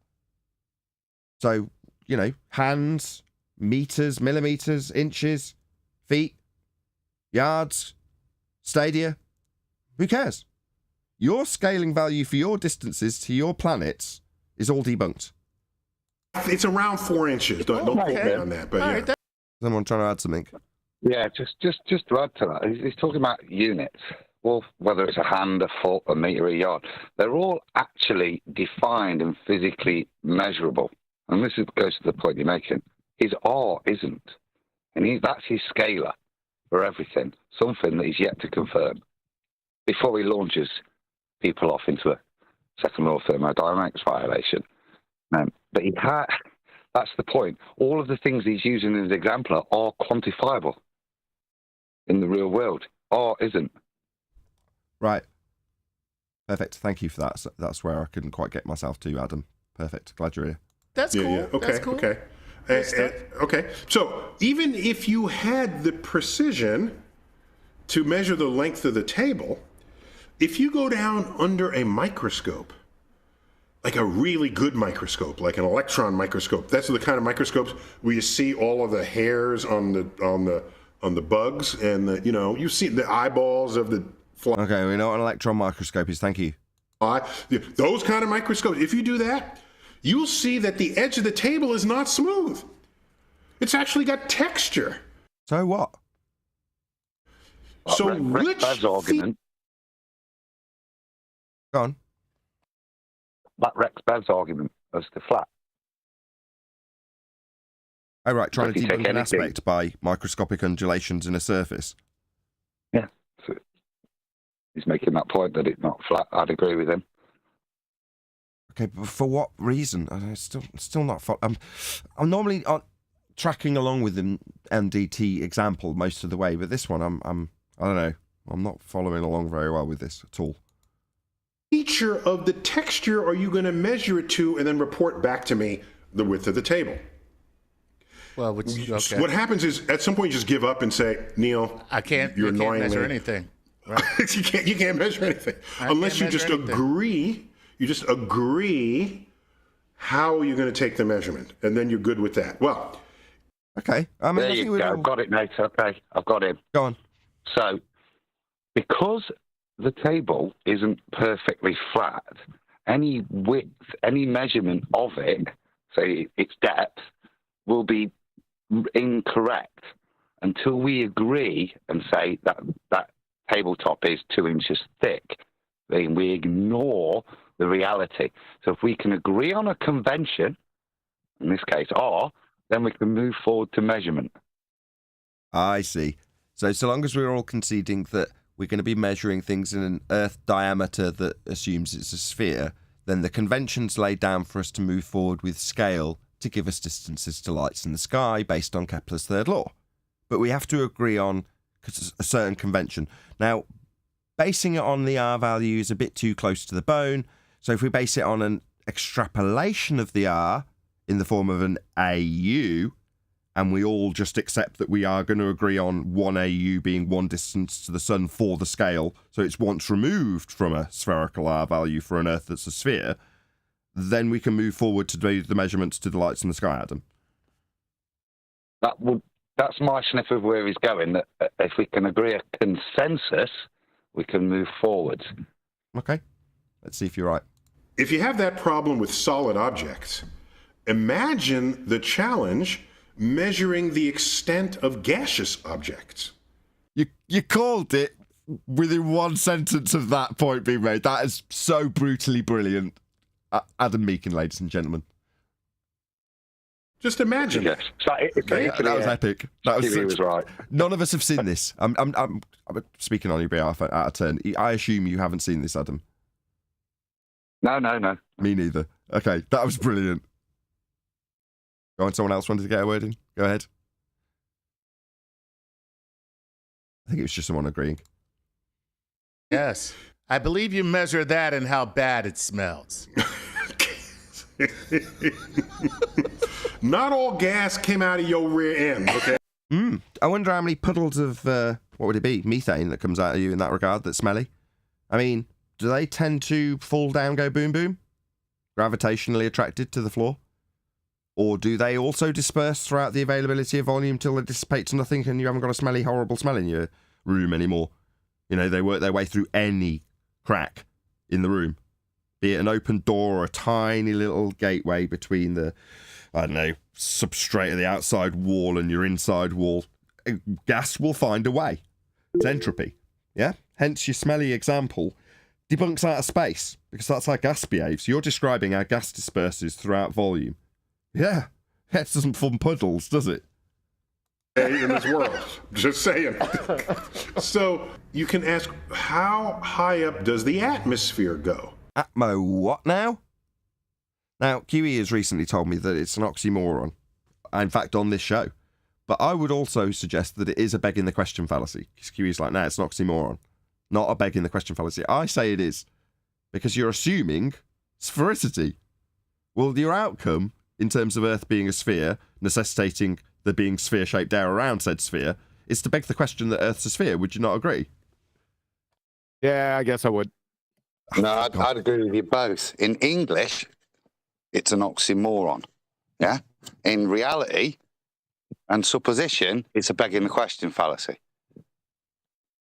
S1: So, you know, hands, meters, millimeters, inches, feet, yards, stadia. Who cares? Your scaling value for your distances to your planets is all debunked.
S11: It's around 4 inches. Don't quote me on that. But yeah.
S1: Someone trying to add something?
S5: Yeah, just to add to that, he's talking about units. Well, whether it's a hand, a foot, a meter, a yard, they're all actually defined and physically measurable. And this goes to the point you're making. His R isn't. And that's his scalar for everything, something that he's yet to confirm before he launches people off into a second law of thermodynamics violation. But that's the point. All of the things he's using as an example are quantifiable in the real world. R isn't.
S1: Right. Perfect. Thank you for that. That's where I couldn't quite get myself to, Adam. Perfect. Glad you're here.
S12: That's cool.
S11: Yeah. Okay.
S12: That's cool.
S11: Okay. Okay. So even if you had the precision to measure the length of the table, if you go down under a microscope, like a really good microscope, like an electron microscope, that's the kind of microscopes where you see all of the hairs on the bugs, and you see the eyeballs of the fly.
S1: Okay, we know what an electron microscope is. Thank you.
S11: Those kind of microscopes. If you do that, you'll see that the edge of the table is not smooth. It's actually got texture.
S1: So what?
S5: So which argument?
S1: Go on.
S5: That Rex Bev's argument as to flat.
S1: Oh, right, trying to
S5: If you take
S1: debunk an
S5: anything-
S1: aspect by microscopic undulations in a surface.
S5: Yeah. So he's making that point that it's not flat. I'd agree with him.
S1: Okay, but for what reason? I'm still not. I'm normally tracking along with the NDT example most of the way, but this one, I don't know. I'm not following along very well with this at all.
S11: Feature of the texture are you going to measure it to and then report back to me the width of the table?
S12: Well, okay.
S11: What happens is at some point you just give up and say, Neil,
S12: I can't.
S11: You're
S12: You can't
S11: annoying
S12: measure
S11: me.
S12: anything. Right.
S11: you can't measure anything unless you
S12: can't
S11: just
S12: measure anything.
S11: agree. You just agree how you're going to take the measurement, and then you're good with that. Well,
S1: okay. I mean,
S5: There
S1: I think
S5: you
S1: we're
S5: go.
S1: all-
S5: I've got it, mate. Okay, I've got him.
S1: Go on.
S5: So, because the table isn't perfectly flat, any width, any measurement of it, say its depth, will be incorrect until we agree and say that that tabletop is 2 inches thick. Then we ignore the reality. So if we can agree on a convention, in this case R, then we can move forward to measurement.
S1: I see. So long as we're all conceding that we're going to be measuring things in an Earth diameter that assumes it's a sphere, then the conventions laid down for us to move forward with scale to give us distances to lights in the sky based on Kepler's third law. But we have to agree on a certain convention. Now, basing it on the R value is a bit too close to the bone. So if we base it on an extrapolation of the R in the form of an AU, and we all just accept that we are going to agree on 1 AU being one distance to the sun for the scale, so it's once removed from a spherical R value for an Earth that's a sphere, then we can move forward to do the measurements to the lights in the sky, Adam.
S5: That's my sniff of where he's going, that if we can agree a consensus, we can move forward.
S1: Okay, let's see if you're right.
S11: If you have that problem with solid objects, imagine the challenge measuring the extent of gaseous objects.
S1: You called it within one sentence of that point being made. That is so brutally brilliant. Adam Meakin, ladies and gentlemen.
S11: Just imagine.
S5: Yes. So
S1: That was epic. That
S5: he was right.
S1: None of us have seen this. I'm speaking on your behalf out of turn. I assume you haven't seen this, Adam.
S5: No.
S1: Me neither. Okay, that was brilliant. Go on, someone else wanted to get a word in? Go ahead. I think it was just someone agreeing.
S12: Yes. I believe you measure that and how bad it smells.
S11: Not all gas came out of your rear end, okay?
S1: I wonder how many puddles of, what would it be, methane that comes out of you in that regard that's smelly? I mean, do they tend to fall down, go boom, boom? Gravitationally attracted to the floor? Or do they also disperse throughout the availability of volume till they dissipate to nothing and you haven't got a smelly, horrible smell in your room anymore? You know, they work their way through any crack in the room, be it an open door or a tiny little gateway between the, I don't know, substrate of the outside wall and your inside wall. Gas will find a way. It's entropy, yeah? Hence your smelly example debunks outer space, because that's how gas behaves. You're describing how gas disperses throughout volume. Yeah, it doesn't form puddles, does it?
S11: In this world, just saying. So you can ask, how high up does the atmosphere go?
S1: Atmo what now? Now, QE has recently told me that it's an oxymoron, in fact, on this show. But I would also suggest that it is a begging the question fallacy. Because QE's like, nah, it's an oxymoron. Not a begging the question fallacy. I say it is. Because you're assuming sphericity. Well, your outcome, in terms of Earth being a sphere, necessitating there being sphere-shaped air around said sphere, is to beg the question that Earth's a sphere. Would you not agree?
S6: Yeah, I guess I would.
S13: No, I'd agree with you both. In English, it's an oxymoron. Yeah? In reality and supposition, it's a begging the question fallacy.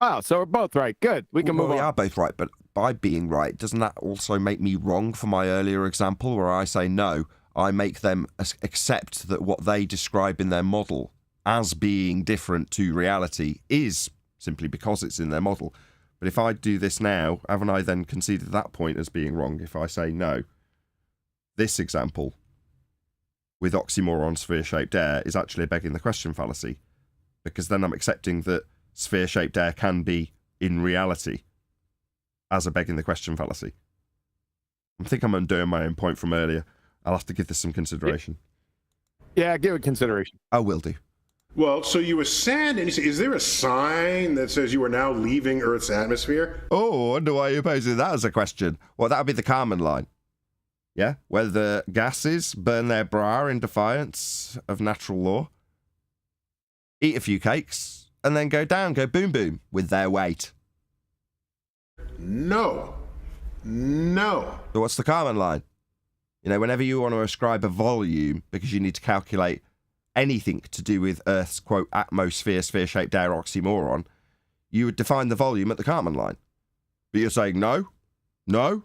S6: Wow, so we're both right. Good. We can move on.
S1: We are both right, but by being right, doesn't that also make me wrong for my earlier example where I say no? I make them accept that what they describe in their model as being different to reality is simply because it's in their model. But if I do this now, haven't I then conceded that point as being wrong if I say no? This example with oxymoron sphere-shaped air is actually a begging the question fallacy, because then I'm accepting that sphere-shaped air can be in reality as a begging the question fallacy. I think I'm undoing my own point from earlier. I'll have to give this some consideration.
S6: Yeah, give it consideration.
S1: I will do.
S11: Well, so you ascend, and you say, is there a sign that says you are now leaving Earth's atmosphere?
S1: Oh, I wonder why you're posing that as a question. Well, that would be the Kármán line. Yeah? Where the gases burn their bra in defiance of natural law, eat a few cakes, and then go down, go boom boom, with their weight.
S11: No.
S1: So what's the Kármán line? You know, whenever you want to ascribe a volume, because you need to calculate anything to do with Earth's, quote, atmosphere, sphere-shaped air oxymoron, you would define the volume at the Kármán line. But you're saying no? No,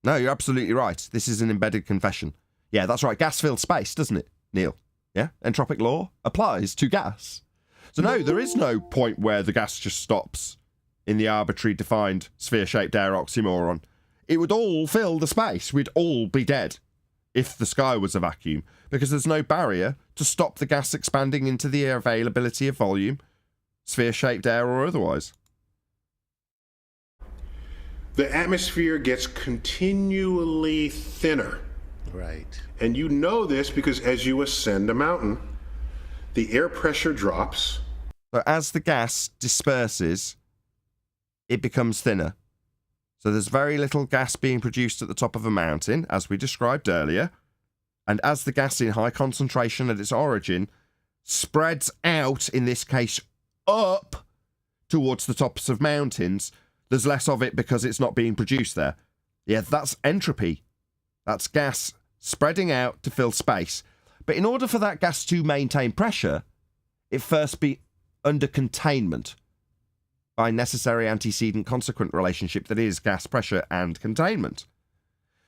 S1: you're absolutely right. This is an embedded confession. Yeah, that's right. Gas fills space, doesn't it, Neil? Yeah? Entropic law applies to gas. So no, there is no point where the gas just stops in the arbitrary defined sphere-shaped air oxymoron. It would all fill the space. We'd all be dead if the sky was a vacuum, because there's no barrier to stop the gas expanding into the availability of volume, sphere-shaped air or otherwise.
S11: The atmosphere gets continually thinner,
S12: Right.
S11: And you know this because as you ascend a mountain, the air pressure drops.
S1: So as the gas disperses, it becomes thinner. So there's very little gas being produced at the top of a mountain, as we described earlier. And as the gas in high concentration at its origin spreads out, in this case, up towards the tops of mountains, there's less of it because it's not being produced there. Yeah, that's entropy. That's gas spreading out to fill space. But in order for that gas to maintain pressure, it first be under containment by necessary antecedent consequent relationship that is gas pressure and containment.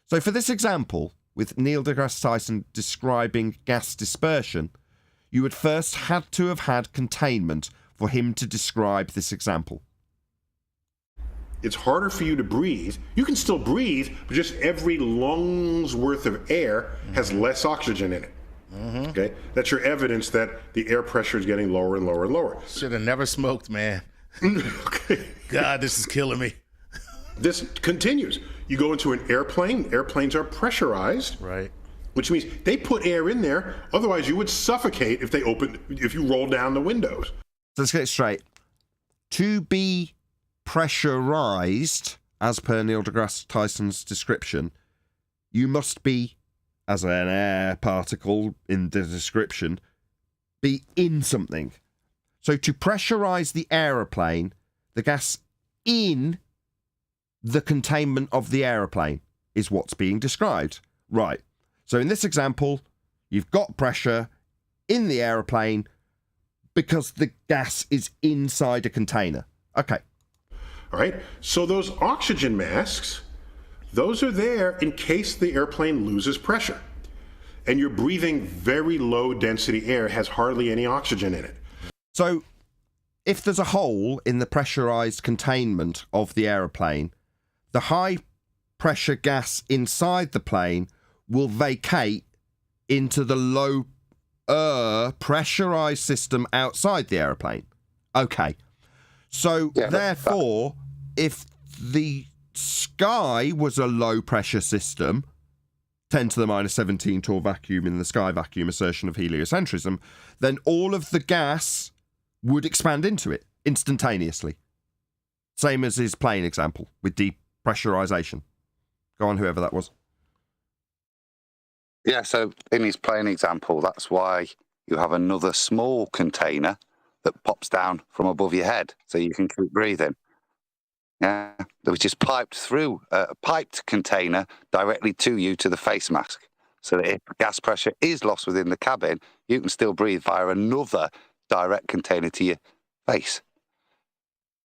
S1: So for this example, with Neil deGrasse Tyson describing gas dispersion, you would first had to have had containment for him to describe this example.
S11: It's harder for you to breathe. You can still breathe, but just every lung's worth of air has less oxygen in it. Okay, that's your evidence that the air pressure is getting lower and lower and lower.
S12: Should have never smoked, man.
S11: Okay.
S12: God, this is killing me.
S11: This continues. You go into an airplane. Airplanes are pressurized.
S12: Right.
S11: Which means they put air in there. Otherwise, you would suffocate if you roll down the windows.
S1: So let's get it straight. To be pressurized, as per Neil deGrasse Tyson's description, you must be, as an air particle in the description, be in something. So to pressurize the aeroplane, the gas in the containment of the aeroplane is what's being described. Right. So in this example, you've got pressure in the aeroplane because the gas is inside a container. Okay.
S11: All right. So those oxygen masks, those are there in case the airplane loses pressure. And you're breathing very low density air, has hardly any oxygen in it.
S1: So if there's a hole in the pressurized containment of the aeroplane, the high pressure gas inside the plane will vacate into the low pressurized system outside the aeroplane. Okay. So therefore, if the sky was a low pressure system, 10 to the minus 17 torr vacuum in the sky vacuum assertion of heliocentrism, then all of the gas would expand into it instantaneously. Same as his plane example with depressurization. Go on, whoever that was.
S13: Yeah, so in his plane example, that's why you have another small container that pops down from above your head so you can keep breathing. Yeah, which is piped through a piped container directly to you to the face mask. So that if gas pressure is lost within the cabin, you can still breathe via another direct container to your face.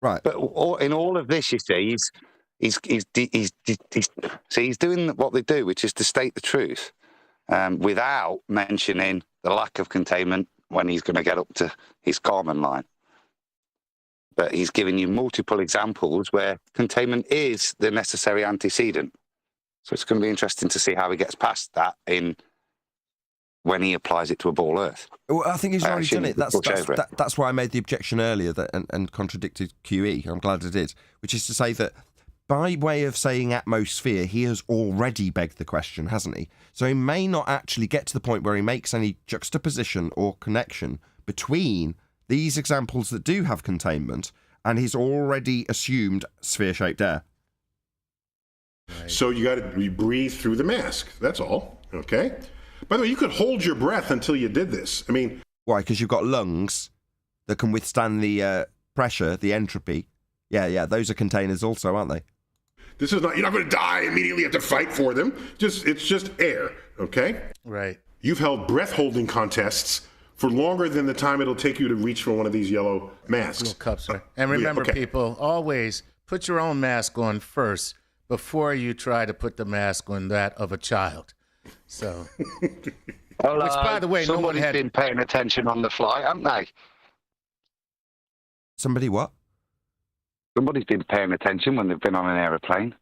S1: Right.
S13: But in all of this, you see, he's doing what they do, which is to state the truth, without mentioning the lack of containment when he's going to get up to his Kármán line. But he's giving you multiple examples where containment is the necessary antecedent. So it's going to be interesting to see how he gets past that when he applies it to a ball Earth.
S1: Well, I think he's already done it. That's why I made the objection earlier and contradicted QE. I'm glad I did, which is to say that by way of saying atmosphere, he has already begged the question, hasn't he? So he may not actually get to the point where he makes any juxtaposition or connection between these examples that do have containment and he's already assumed sphere-shaped air.
S11: Right. So you breathe through the mask. That's all. Okay. By the way, you could hold your breath until you did this. I mean,
S1: why? Because you've got lungs that can withstand the pressure, the entropy. Yeah. Those are containers also, aren't they?
S11: This is not. You're not going to die immediately. You have to fight for them. It's just air. Okay.
S12: Right.
S11: You've held breath holding contests for longer than the time it'll take you to reach for one of these yellow masks.
S12: Little cups, right? And remember, people, always put your own mask on first before you try to put the mask on that of a child. So, which, by the way,
S13: somebody's been paying attention on the flight, haven't they?
S1: Somebody what?
S13: Somebody's been paying attention when they've been on an aeroplane.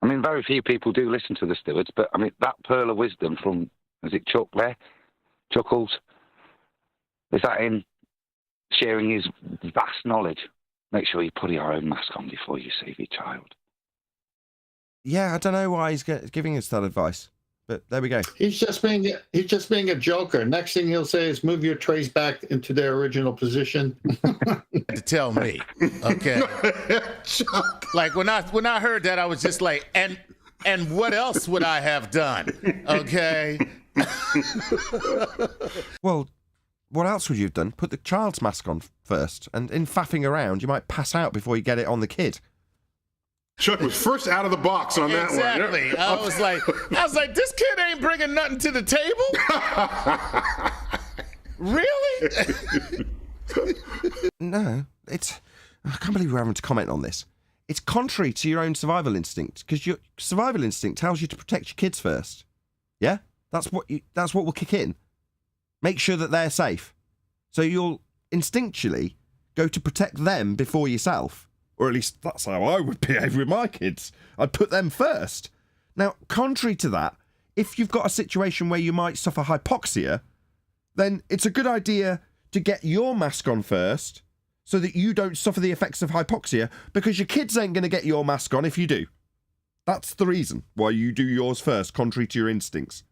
S13: I mean, very few people do listen to the stewards, but I mean, that pearl of wisdom from, is it Chuck there? Chuckles? Is that in sharing his vast knowledge? Make sure you put your own mask on before you save your child.
S1: Yeah, I don't know why he's giving us that advice. But there we go.
S7: He's just being a joker. Next thing he'll say is move your trays back into their original position.
S12: To tell me, okay? Like when I heard that, I was just like, and what else would I have done? Okay.
S1: Well, what else would you have done? Put the child's mask on first, and in faffing around, you might pass out before you get it on the kid.
S11: Chuck was first out of the box on that one.
S12: Exactly. I was like, this kid ain't bringing nothing to the table. Really?
S1: No, I can't believe we're having to comment on this. It's contrary to your own survival instinct, because your survival instinct tells you to protect your kids first. Yeah? That's what will kick in. Make sure that they're safe. So you'll instinctually go to protect them before yourself. Or at least that's how I would behave with my kids. I'd put them first. Now, contrary to that, if you've got a situation where you might suffer hypoxia, then it's a good idea to get your mask on first so that you don't suffer the effects of hypoxia, because your kids ain't going to get your mask on if you do. That's the reason why you do yours first, contrary to your instincts.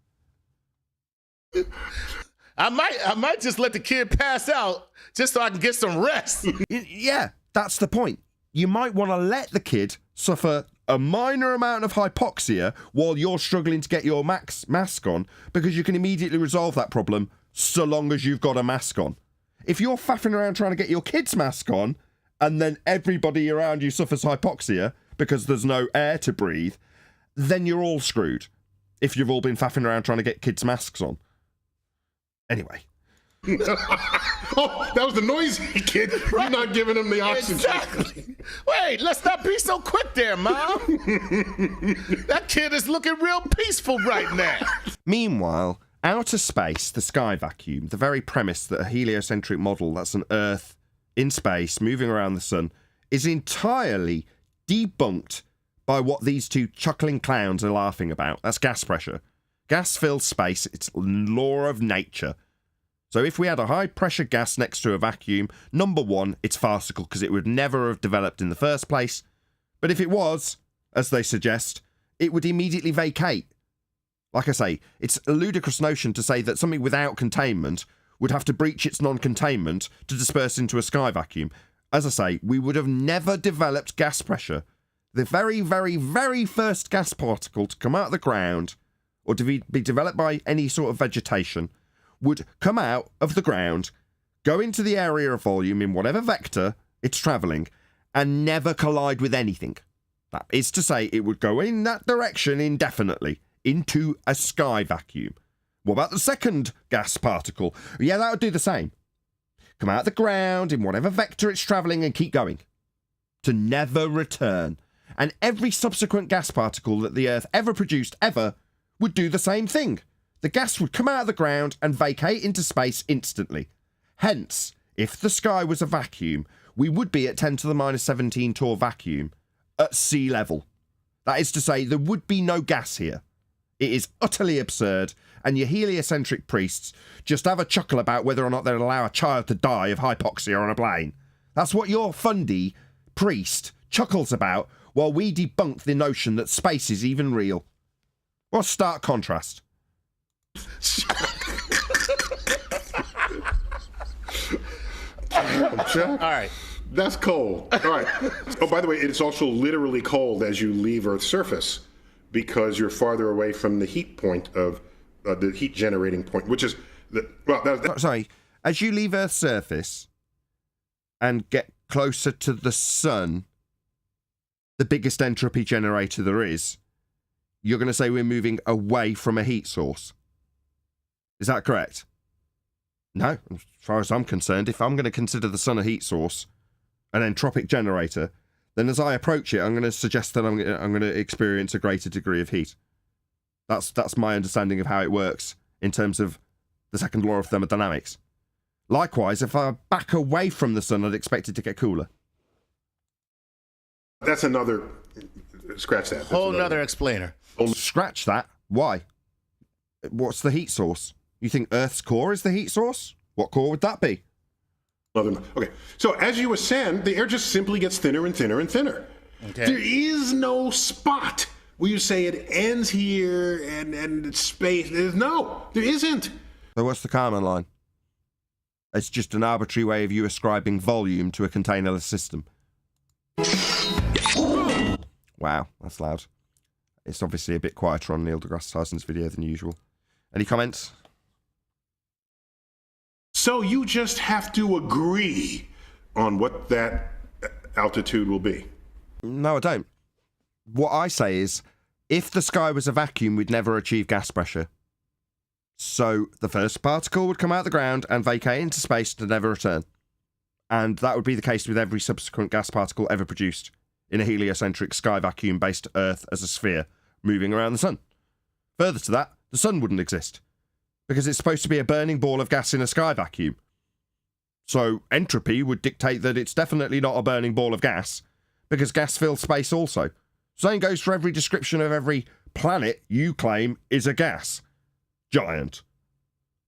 S12: I might just let the kid pass out just so I can get some rest.
S1: Yeah, that's the point. You might want to let the kid suffer a minor amount of hypoxia while you're struggling to get your mask on, because you can immediately resolve that problem so long as you've got a mask on. If you're faffing around trying to get your kid's mask on and then everybody around you suffers hypoxia because there's no air to breathe, then you're all screwed if you've all been faffing around trying to get kids' masks on. Anyway.
S11: Oh, that was the noisy kid. You're not giving him the oxygen.
S12: Exactly. Wait, let's not be so quick there, Mom. That kid is looking real peaceful right now.
S1: Meanwhile, outer space, the sky vacuum, the very premise that a heliocentric model, that's an Earth in space moving around the sun, is entirely debunked by what these two chuckling clowns are laughing about. That's gas pressure. Gas fills space. It's law of nature. So if we had a high-pressure gas next to a vacuum, number one, it's farcical because it would never have developed in the first place. But if it was, as they suggest, it would immediately vacate. Like I say, it's a ludicrous notion to say that something without containment would have to breach its non-containment to disperse into a sky vacuum. As I say, we would have never developed gas pressure. The very, very, very first gas particle to come out of the ground, or to be developed by any sort of vegetation, would come out of the ground, go into the area of volume in whatever vector it's travelling, and never collide with anything. That is to say, it would go in that direction indefinitely, into a sky vacuum. What about the second gas particle? Yeah, that would do the same. Come out of the ground in whatever vector it's travelling and keep going. To never return. And every subsequent gas particle that the Earth ever produced, ever, would do the same thing. The gas would come out of the ground and vacate into space instantly. Hence, if the sky was a vacuum, we would be at 10 to the minus 17 torr vacuum at sea level. That is to say, there would be no gas here. It is utterly absurd, and your heliocentric priests just have a chuckle about whether or not they'll allow a child to die of hypoxia on a plane. That's what your fundy priest chuckles about, while we debunk the notion that space is even real. What a stark contrast.
S11: All right. That's cold. All right. Oh, by the way, it's also literally cold as you leave Earth's surface because you're farther away from the heat point of the heat generating point, which is
S1: sorry. As you leave Earth's surface and get closer to the sun, the biggest entropy generator there is, you're going to say we're moving away from a heat source. Is that correct? No, as far as I'm concerned, if I'm going to consider the sun a heat source, an entropic generator, then as I approach it, I'm going to suggest that I'm going to experience a greater degree of heat. That's my understanding of how it works in terms of the second law of thermodynamics. Likewise, if I back away from the sun, I'd expect it to get cooler.
S11: That's another... Scratch that.
S12: Whole nother explainer.
S1: Scratch that. Why? What's the heat source? You think Earth's core is the heat source? What core would that be?
S11: Okay. So as you ascend, the air just simply gets thinner and thinner and thinner. Okay. There is no spot where you say it ends here and it's space. No, there isn't.
S1: So what's the Kármán line? It's just an arbitrary way of you ascribing volume to a containerless system. Wow, that's loud. It's obviously a bit quieter on Neil deGrasse Tyson's video than usual. Any comments?
S11: So you just have to agree on what that altitude will be.
S1: No, I don't. What I say is, if the sky was a vacuum, we'd never achieve gas pressure. So the first particle would come out of the ground and vacate into space to never return. And that would be the case with every subsequent gas particle ever produced in a heliocentric sky vacuum-based Earth as a sphere moving around the sun. Further to that, the sun wouldn't exist, because it's supposed to be a burning ball of gas in a sky vacuum. So entropy would dictate that it's definitely not a burning ball of gas, because gas fills space also. Same goes for every description of every planet you claim is a gas giant.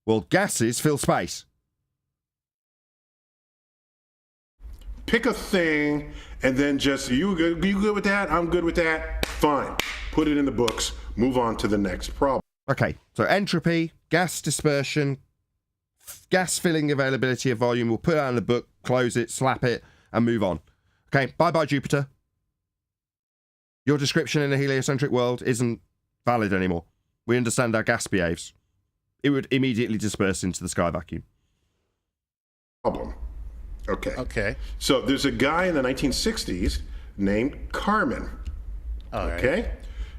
S1: Well, gases fill space.
S11: Pick a thing, and then just, you good with that? I'm good with that? Fine. Put it in the books. Move on to the next problem.
S1: Okay, so entropy, gas dispersion, gas filling availability of volume. We'll put it out in the book, close it, slap it, and move on. Okay, bye-bye, Jupiter. Your description in a heliocentric world isn't valid anymore. We understand how gas behaves. It would immediately disperse into the sky vacuum.
S11: Problem. Okay.
S12: Okay.
S11: So there's a guy in the 1960s named Kármán.
S12: All right.
S11: Okay?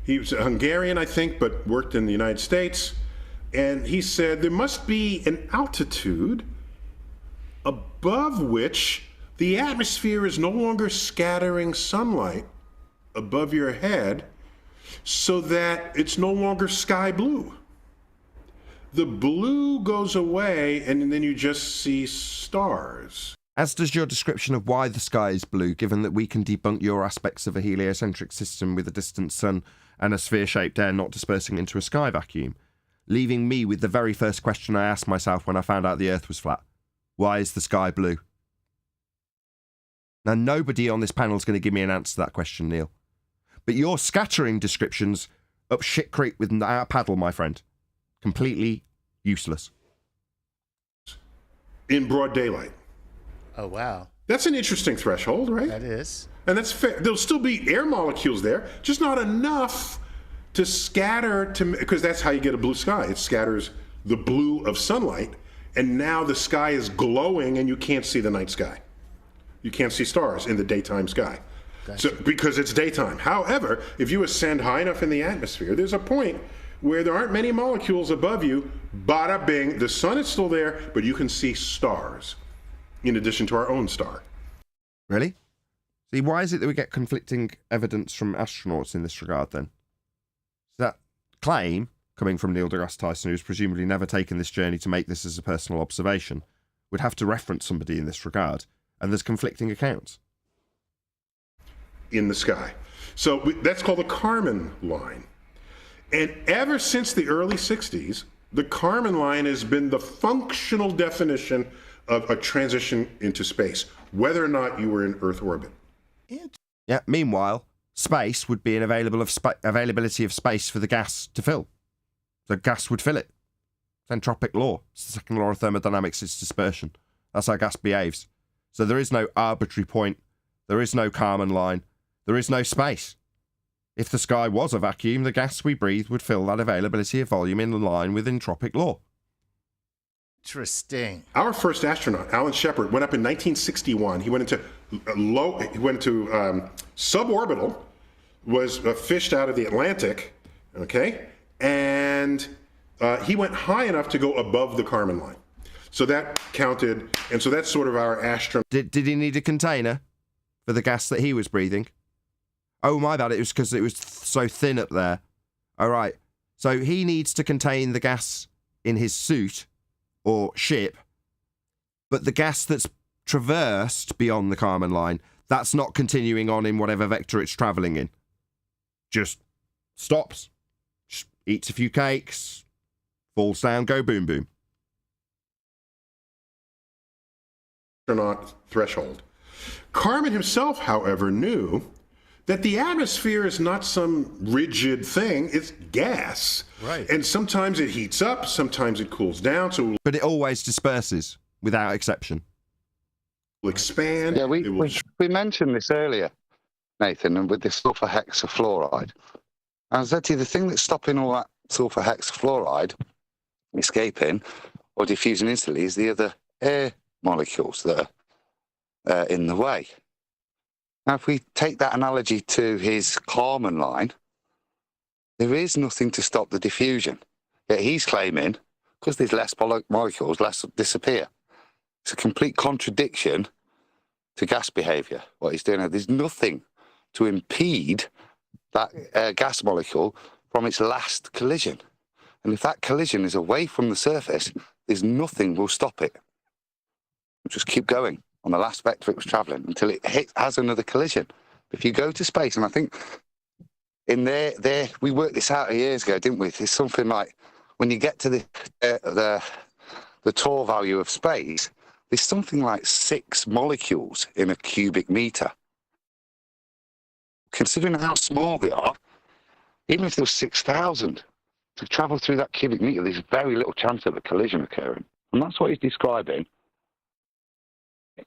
S11: He was a Hungarian, I think, but worked in the United States. And he said there must be an altitude above which the atmosphere is no longer scattering sunlight above your head so that it's no longer sky blue. The blue goes away and then you just see stars.
S1: As does your description of why the sky is blue, given that we can debunk your aspects of a heliocentric system with a distant sun and a sphere-shaped air not dispersing into a sky vacuum, leaving me with the very first question I asked myself when I found out the Earth was flat. Why is the sky blue? Now, nobody on this panel is going to give me an answer to that question, Neil. But your scattering descriptions up shit creek with a paddle, my friend. Completely useless.
S11: In broad daylight.
S12: Oh, wow.
S11: That's an interesting threshold, right?
S12: That is.
S11: And that's fair. There'll still be air molecules there, just not enough to scatter, because that's how you get a blue sky. It scatters the blue of sunlight, and now the sky is glowing and you can't see the night sky. You can't see stars in the daytime sky. Gotcha. So, because it's daytime. However, if you ascend high enough in the atmosphere, there's a point where there aren't many molecules above you, bada bing, the sun is still there, but you can see stars in addition to our own star.
S1: Really? See, why is it that we get conflicting evidence from astronauts in this regard, then? So that claim, coming from Neil deGrasse Tyson, who's presumably never taken this journey to make this as a personal observation, would have to reference somebody in this regard, and there's conflicting accounts.
S11: In the sky. So that's called the Kármán line. And ever since the early 60s, the Kármán line has been the functional definition of a transition into space, whether or not you were in Earth orbit.
S1: Yeah, meanwhile, space would be an availability of space for the gas to fill. So gas would fill it. It's entropic law. It's the second law of thermodynamics, it's dispersion. That's how gas behaves. So there is no arbitrary point. There is no Kármán line. There is no space. If the sky was a vacuum, the gas we breathe would fill that availability of volume in line with entropic law.
S12: Interesting.
S11: Our first astronaut, Alan Shepard, went up in 1961. He went into suborbital, was fished out of the Atlantic, okay, and he went high enough to go above the Kármán line. So that counted, and so that's sort of our astronaut.
S1: Did he need a container for the gas that he was breathing? Oh, my bad, it was because it was so thin up there. All right, so he needs to contain the gas in his suit or ship, but the gas that's traversed beyond the Kármán line, that's not continuing on in whatever vector it's travelling in. Just stops, just eats a few cakes, falls down, go boom boom.
S11: Astronaut threshold. Kármán himself, however, knew that the atmosphere is not some rigid thing, it's gas.
S12: Right.
S11: And sometimes it heats up, sometimes it cools down, so
S1: But it always disperses, without exception.
S11: will expand.
S13: Yeah, we
S11: it will
S13: mentioned this earlier, Nathan, and with the sulfur hexafluoride. And I said to you, the thing that's stopping all that sulfur hexafluoride escaping or diffusing instantly is the other air molecules that are in the way. Now, if we take that analogy to his Kármán line, there is nothing to stop the diffusion. Yet he's claiming, because there's less molecules, less disappear. It's a complete contradiction to gas behavior, what he's doing. There's nothing to impede that gas molecule from its last collision. And if that collision is away from the surface, there's nothing will stop it. It'll just keep going on the last vector it was traveling until it has another collision. If you go to space, and I think in there we worked this out years ago, didn't we? It's something like when you get to the Tor value of space, there's something like 6 molecules in a cubic meter. Considering how small they are, even if there was 6,000 to travel through that cubic meter, there's very little chance of a collision occurring. And that's what he's describing.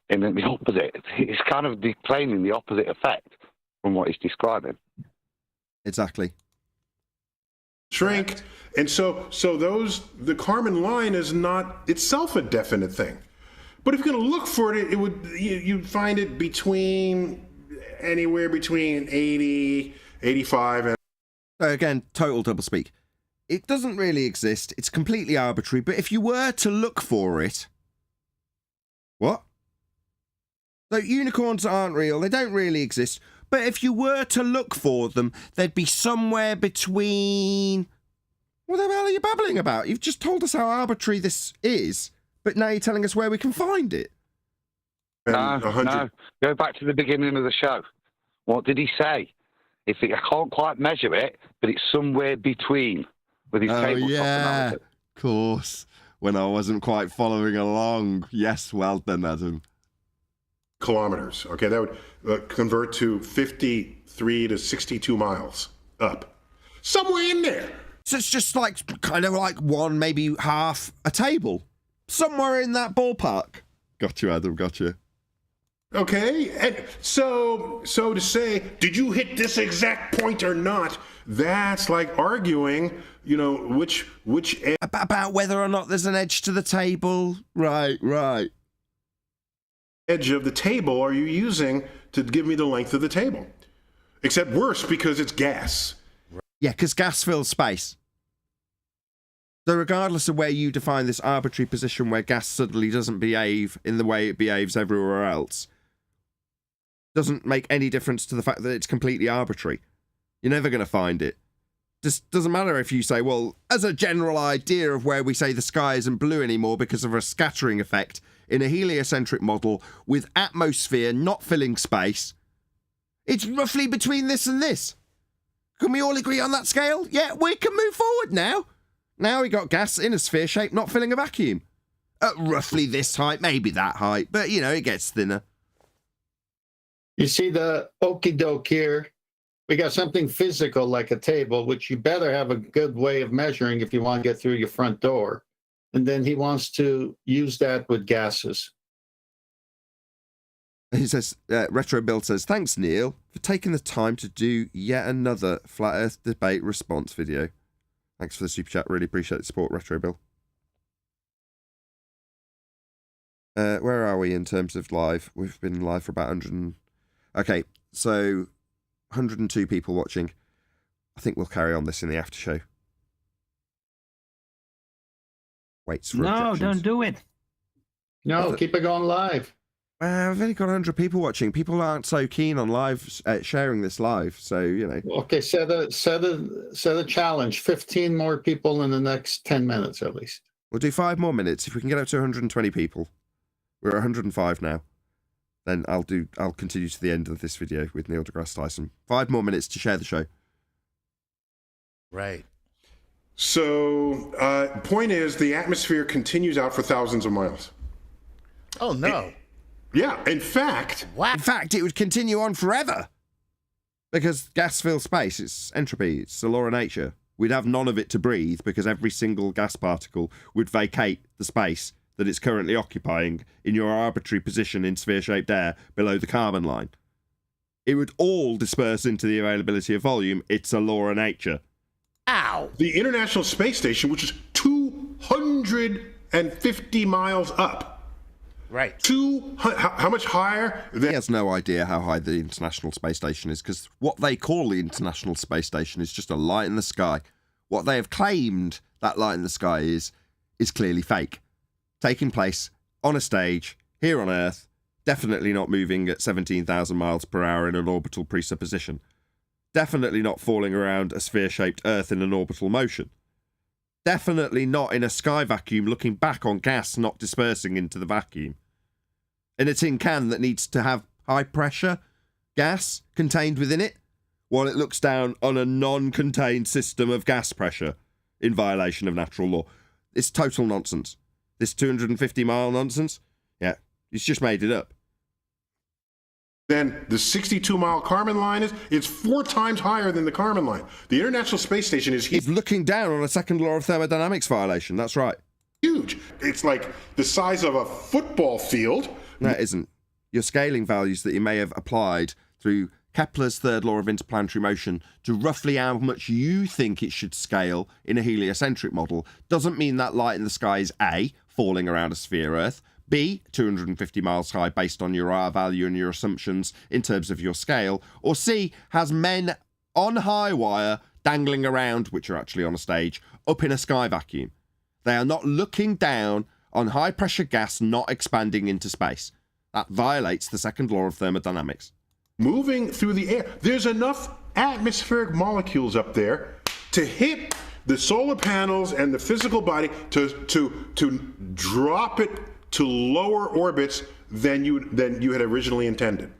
S13: And then the opposite, it's kind of claiming the opposite effect from what he's describing.
S1: Exactly.
S11: shrink. And so the Kármán line is not itself a definite thing. But if you're going to look for it, you'd find it anywhere between 80, 85, and...
S1: Again, total doublespeak. It doesn't really exist. It's completely arbitrary. But if you were to look for it... What? So unicorns aren't real. They don't really exist. But if you were to look for them, they'd be somewhere between... What the hell are you babbling about? You've just told us how arbitrary this is, but now you're telling us where we can find it.
S5: No. Go back to the beginning of the show. What did he say? I can't quite measure it, but it's somewhere between. With his table
S1: yeah, of course. When I wasn't quite following along. Yes, well done, Adam.
S11: Kilometers. Okay, that would convert to 53 to 62 miles up. Somewhere in there.
S1: So it's just kind of like one, maybe half a table. Somewhere in that ballpark. Got you, Adam, got you.
S11: Okay, and so to say, did you hit this exact point or not? That's like arguing, which
S1: about whether or not there's an edge to the table. Right.
S11: Edge of the table are you using to give me the length of the table? Except worse because it's gas.
S1: Yeah, because gas fills space. So regardless of where you define this arbitrary position where gas suddenly doesn't behave in the way it behaves everywhere else, doesn't make any difference to the fact that it's completely arbitrary. You're never going to find it. Just doesn't matter if you say, well, as a general idea of where we say the sky isn't blue anymore because of a scattering effect in a heliocentric model with atmosphere not filling space, it's roughly between this and this. Can we all agree on that scale? Yeah, we can move forward now. Now we got gas in a sphere shape not filling a vacuum. At roughly this height, maybe that height, but it gets thinner.
S7: You see the okie doke here. We got something physical like a table, which you better have a good way of measuring if you want to get through your front door. And then he wants to use that with gases.
S1: He says, Retro Bill says, thanks, Neil, for taking the time to do yet another Flat Earth debate response video. Thanks for the super chat. Really appreciate the support, Retro Bill. Where are we in terms of live? We've been live for about 100. Okay, so 102 people watching. I think we'll carry on this in the after show. Waits for objections.
S4: Don't do it.
S7: No, keep it going live.
S1: I've only got 100 people watching. People aren't so keen on live sharing this live, so
S7: Okay, set a challenge. 15 more people in the next 10 minutes at least.
S1: We'll do 5 more minutes if we can get up to 120 people. We're at 105 now. Then I'll continue to the end of this video with Neil deGrasse Tyson. 5 more minutes to share the show.
S12: Right.
S11: So, point is, the atmosphere continues out for thousands of miles.
S12: Oh, no.
S11: Yeah, in fact...
S1: What? In fact, it would continue on forever. Because gas fills space. It's entropy. It's the law of nature. We'd have none of it to breathe because every single gas particle would vacate the space that it's currently occupying in your arbitrary position in sphere-shaped air below the Kármán line. It would all disperse into the availability of volume. It's a law of nature.
S12: Ow!
S11: The International Space Station, which is 250 miles up.
S12: Right.
S11: How much higher?
S1: He has no idea how high the International Space Station is, because what they call the International Space Station is just a light in the sky. What they have claimed that light in the sky is clearly fake. Taking place on a stage, here on Earth, definitely not moving at 17,000 miles per hour in an orbital presupposition. Definitely not falling around a sphere-shaped Earth in an orbital motion. Definitely not in a sky vacuum looking back on gas not dispersing into the vacuum. In a tin can that needs to have high pressure gas contained within it, while it looks down on a non-contained system of gas pressure in violation of natural law. It's total nonsense. This 250-mile nonsense, yeah, he's just made it up.
S11: Then the 62-mile Kármán line it's 4 times higher than the Kármán line. The International Space Station is
S1: He's looking down on a second law of thermodynamics violation. That's right.
S11: huge. It's like the size of a football field.
S1: No, it isn't. Your scaling values that you may have applied through Kepler's third law of interplanetary motion to roughly how much you think it should scale in a heliocentric model doesn't mean that light in the sky is A, falling around a sphere Earth, B, 250 miles high based on your R value and your assumptions in terms of your scale, or C, has men on high wire dangling around, which are actually on a stage, up in a sky vacuum. They are not looking down on high pressure gas not expanding into space. That violates the second law of thermodynamics.
S11: Moving through the air. There's enough atmospheric molecules up there to hit the solar panels and the physical body to drop it to lower orbits than you had originally intended.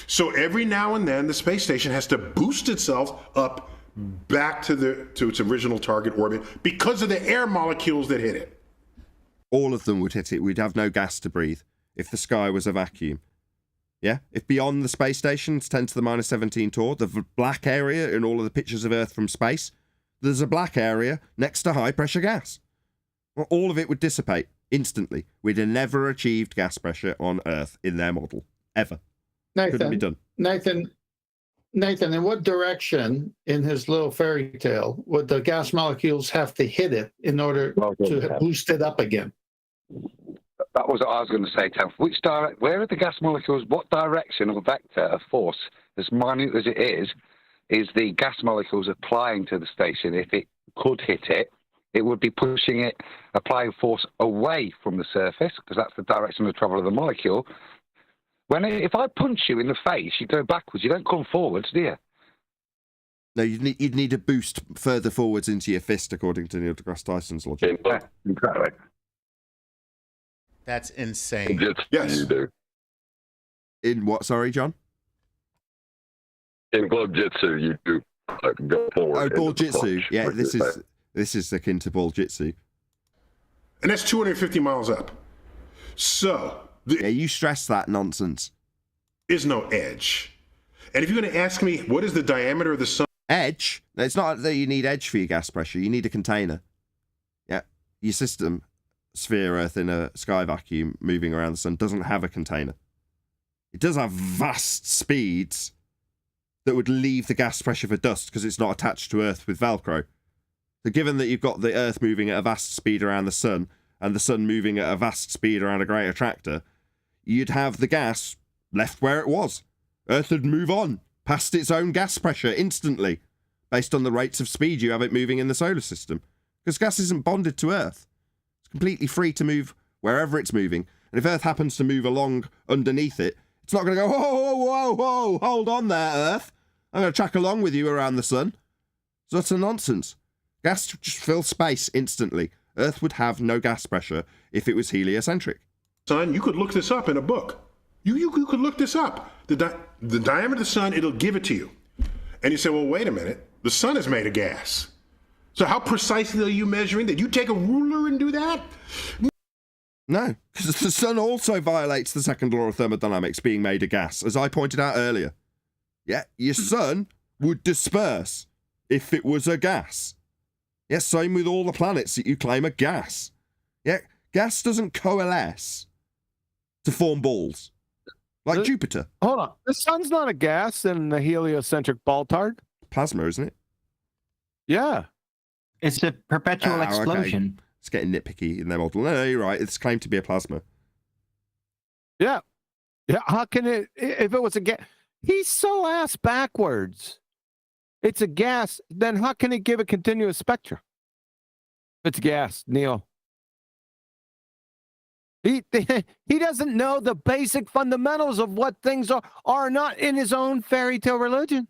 S11: So every now and then the space station has to boost itself up back to its original target orbit because of the air molecules that hit it.
S1: All of them would hit it. We'd have no gas to breathe if the sky was a vacuum. Yeah? If beyond the space station, it's 10 to the minus 17 torr, the black area in all of the pictures of Earth from space, there's a black area next to high pressure gas. Well, all of it would dissipate instantly. We'd have never achieved gas pressure on Earth in their model. Ever. Couldn't be done.
S7: Nathan, in what direction in his little fairy tale would the gas molecules have to hit it in order to boost it up again?
S5: That was what I was going to say, Tam. Where are the gas molecules? What direction or vector of force, as minute as it is the gas molecules applying to the station? If it could hit it, it would be pushing it, applying force away from the surface, because that's the direction of travel of the molecule. If I punch you in the face, you go backwards. You don't come forwards, do you?
S1: No, you'd need a boost further forwards into your fist, according to Neil deGrasse Tyson's logic.
S5: Yeah, exactly.
S12: That's insane.
S11: Yes.
S3: You do.
S1: In what? Sorry, John?
S3: In glove jitsu, you do go forward.
S1: Oh, ball jitsu.
S3: Punch,
S1: Yeah,
S3: like
S1: this is akin to ball jitsu.
S11: And that's 250 miles up. So
S1: yeah, you stress that nonsense.
S11: There's no edge. And if you're going to ask me, what is the diameter of the sun?
S1: Edge? It's not that you need edge for your gas pressure. You need a container. Yeah, your system, sphere Earth in a sky vacuum moving around the sun, doesn't have a container. It does have vast speeds that would leave the gas pressure for dust because it's not attached to Earth with Velcro. So given that you've got the Earth moving at a vast speed around the sun and the sun moving at a vast speed around a great attractor, you'd have the gas left where it was. Earth would move on past its own gas pressure instantly based on the rates of speed you have it moving in the solar system. Because gas isn't bonded to Earth. It's completely free to move wherever it's moving. And if Earth happens to move along underneath it, it's not going to go, whoa, whoa, whoa, hold on there, Earth. I'm going to track along with you around the sun. So that's a nonsense. Gas just fills space instantly. Earth would have no gas pressure if it was heliocentric.
S11: Sun, you could look this up in a book. You could look this up. The diameter of the sun, it'll give it to you. And you say, well, wait a minute. The sun is made of gas. So how precisely are you measuring that? You take a ruler and do that?
S1: No, because the sun also violates the second law of thermodynamics, being made of gas, as I pointed out earlier. Yeah, your sun would disperse if it was a gas. Yeah, same with all the planets that you claim are gas. Yeah, gas doesn't coalesce to form balls like Jupiter.
S6: Hold on. The sun's not a gas in the heliocentric balltard.
S1: Plasma, isn't it?
S6: Yeah.
S4: It's a perpetual explosion.
S1: Okay. It's getting nitpicky in their model. No, you're right. It's claimed to be a plasma.
S6: Yeah. Yeah. How can it, if it was a gas? He's so ass backwards. It's a gas. Then how can it give a continuous spectrum? It's gas, Neil. He doesn't know the basic fundamentals of what things are not in his own fairy tale religion.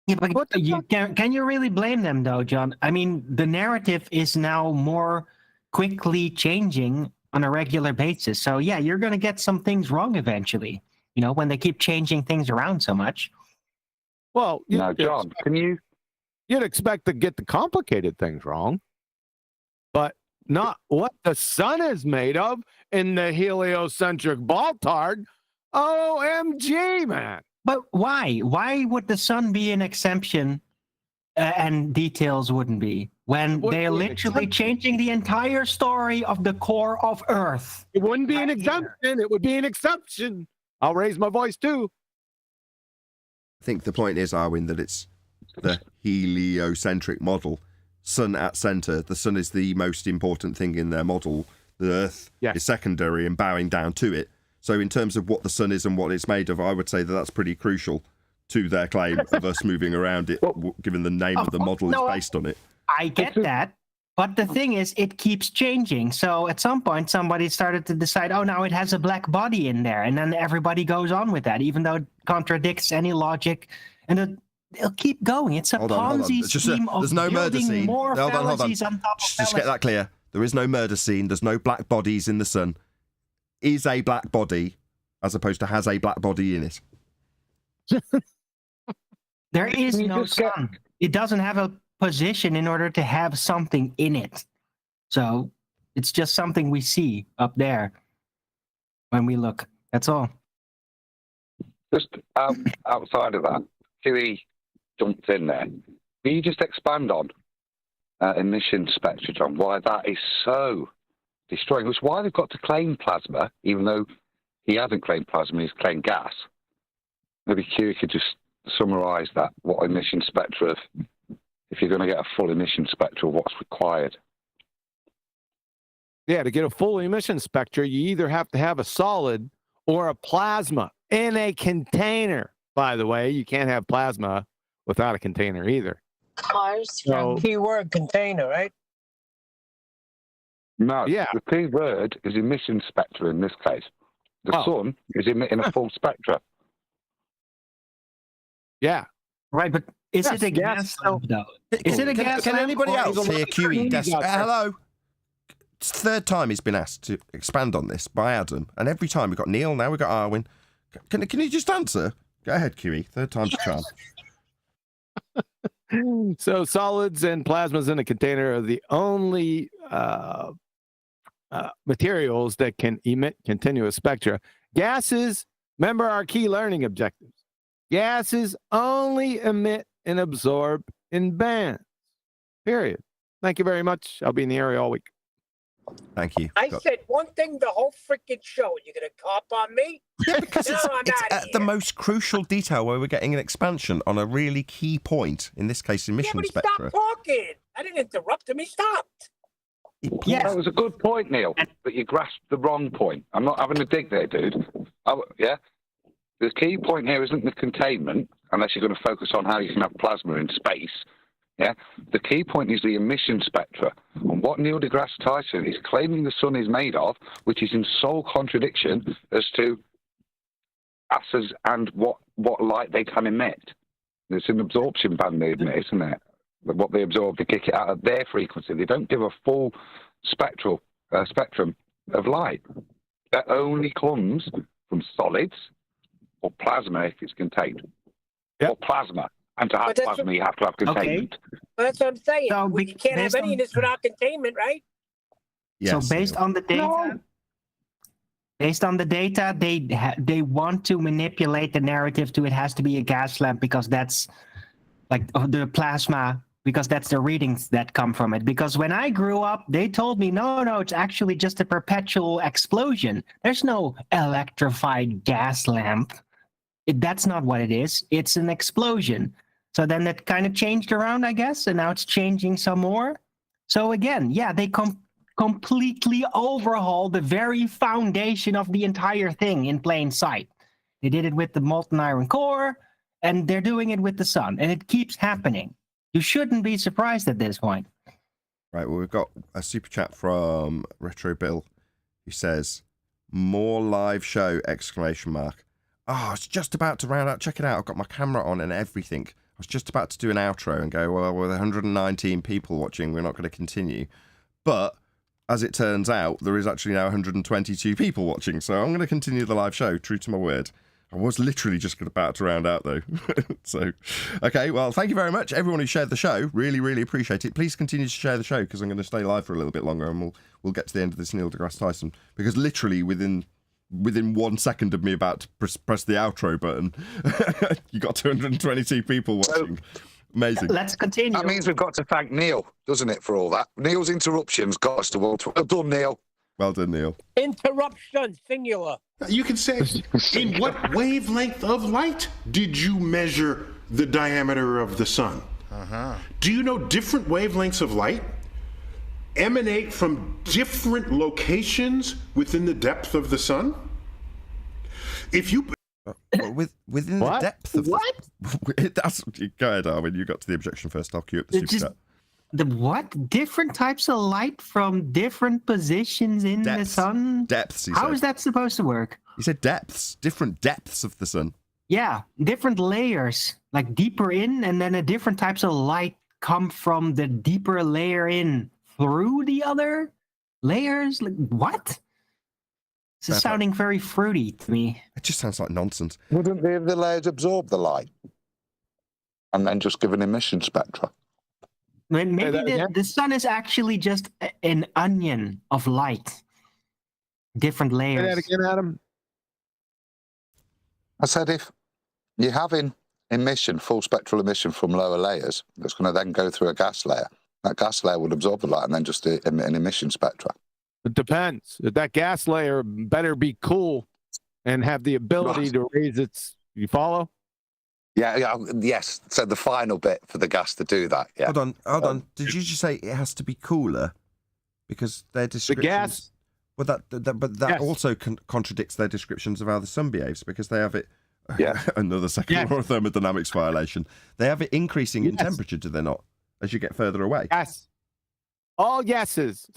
S4: Yeah, but can you really blame them, though, John? I mean, the narrative is now more quickly changing on a regular basis. So, yeah, you're going to get some things wrong eventually, you know, when they keep changing things around so much.
S6: Well,
S5: now, John,
S6: you'd expect to get the complicated things wrong, but not what the sun is made of in the heliocentric balltard. OMG, man.
S4: But why? Why would the sun be an exemption and details wouldn't be? When they're literally changing the entire story of the core of Earth.
S6: It wouldn't be an exemption. It would be an exception. I'll raise my voice too.
S1: I think the point is, Arwin, that it's the heliocentric model. Sun at center. The sun is the most important thing in their model. The Earth is secondary and bowing down to it. So in terms of what the sun is and what it's made of, I would say that that's pretty crucial to their claim of us moving around it, given the name of the model is based on it.
S4: I get that. But the thing is, it keeps changing. So at some point, somebody started to decide, oh, now it has a black body in there. And then everybody goes on with that, even though it contradicts any logic. And it'll keep going. It's a Ponzi scheme of
S1: there's no murder scene.
S4: More
S1: hold on.
S4: fallacies on top of
S1: Just get that clear. There is no murder scene. There's no black bodies in the sun. Is a black body as opposed to has a black body in it.
S4: There is no sun. It doesn't have a position in order to have something in it. So it's just something we see up there when we look. That's all.
S5: Just outside of that, Huey jumped in there. Can you just expand on emission spectra, John? Why that is so destroying? Which why they've got to claim plasma, even though he hasn't claimed plasma, he's claimed gas. Maybe Huey could just summarise that. What emission spectra? If you're going to get a full emission spectra, what's required?
S6: Yeah, to get a full emission spectra, you either have to have a solid or a plasma in a container. By the way, you can't have plasma without a container either.
S2: Keyword container, right?
S5: No, the key word is emission spectra in this case. The sun is emitting a full spectra.
S6: Yeah.
S4: Right, but is it a gas though? Is it a gas?
S1: Can anybody else hear QE? Hello? It's the third time he's been asked to expand on this by Adam, and every time we've got Neil, now we've got Arwin. Can you just answer? Go ahead, QE. Third time's a charm.
S6: So solids and plasmas in a container are the only materials that can emit continuous spectra. Gases, remember our key learning objectives. Gases only emit and absorb in bands. Period. Thank you very much. I'll be in the area all week.
S1: Thank you.
S2: I said one thing the whole freaking show. You're going to cop on me?
S1: Yeah, because it's at the most crucial detail where we're getting an expansion on a really key point, in this case, emission spectra.
S2: Stop talking. I didn't interrupt him. He stopped.
S5: Yeah, that was a good point, Neil, but you grasped the wrong point. I'm not having a dig there, dude. The key point here isn't the containment, unless you're going to focus on how you can have plasma in space. Yeah, the key point is the emission spectra. And what Neil deGrasse Tyson is claiming the sun is made of, which is in sole contradiction as to gases and what light they can emit. It's an absorption band they emit, isn't it? What they absorb, they kick it out at their frequency. They don't give a full spectrum of light. That only comes from solids or plasma if it's contained. Or plasma. And to have plasma, you have to have containment.
S2: Okay. Well, that's what I'm saying. So we can't have any of this without containment, right?
S4: Yes. So based on the data, Based on the data, they want to manipulate the narrative to it has to be a gas lamp because that's like the plasma, because that's the readings that come from it. Because when I grew up, they told me, no, it's actually just a perpetual explosion. There's no electrified gas lamp. That's not what it is. It's an explosion. So then that kind of changed around, I guess, and now it's changing some more. So again, yeah, they completely overhaul the very foundation of the entire thing in plain sight. They did it with the molten iron core, and they're doing it with the sun, and it keeps happening. You shouldn't be surprised at this point.
S1: Right, well, we've got a super chat from Retro Bill, who says, "More live show!" exclamation mark. Oh, I was just about to round out. Check it out. I've got my camera on and everything. I was just about to do an outro and go, well, with 119 people watching, we're not going to continue. But as it turns out, there is actually now 122 people watching, so I'm going to continue the live show, true to my word. I was literally just about to round out, though. So, okay, well, thank you very much, everyone who shared the show. Really, really appreciate it. Please continue to share the show, because I'm going to stay live for a little bit longer, and we'll get to the end of this Neil deGrasse Tyson, because literally within 1 second of me about to press the outro button, you got 222 people watching. Amazing.
S4: Let's continue.
S13: That means we've got to thank Neil, doesn't it, for all that? Neil's interruptions got us to world. Well done, Neil.
S1: Well done, Neil.
S2: Interruption, singular.
S11: You can say, in what wavelength of light did you measure the diameter of the sun? Do you know different wavelengths of light emanate from different locations within the depth of the sun? If you...
S1: within the depth of that's go ahead, Armin. You got to the objection first. I'll cue up the super chat.
S4: The what? Different types of light from different positions in the sun?
S1: Depths.
S4: How is that supposed to work?
S1: He said depths. Different depths of the sun.
S4: Yeah, different layers, like deeper in, and then a different types of light come from the deeper layer in through the other layers. Like what? This is sounding very fruity to me.
S1: It just sounds like nonsense.
S13: Wouldn't the layers absorb the light and then just give an emission spectra?
S4: Maybe the sun is actually just an onion of light. Different layers.
S6: Say that again, Adam.
S13: I said if you're having emission, full spectral emission from lower layers, that's going to then go through a gas layer. That gas layer would absorb the light and then just emit an emission spectra.
S6: It depends. That gas layer better be cool and have the ability to raise its... You follow?
S13: Yes. So the final bit for the gas to do that. Yeah.
S1: Hold on. Did you just say it has to be cooler? Because their descriptions...
S6: The gas...
S1: Well, that also contradicts their descriptions of how the sun behaves, because they have it... Yeah. Another second law of thermodynamics violation. They have it increasing in temperature, do they not? As you get further away.
S6: Yes. All yeses.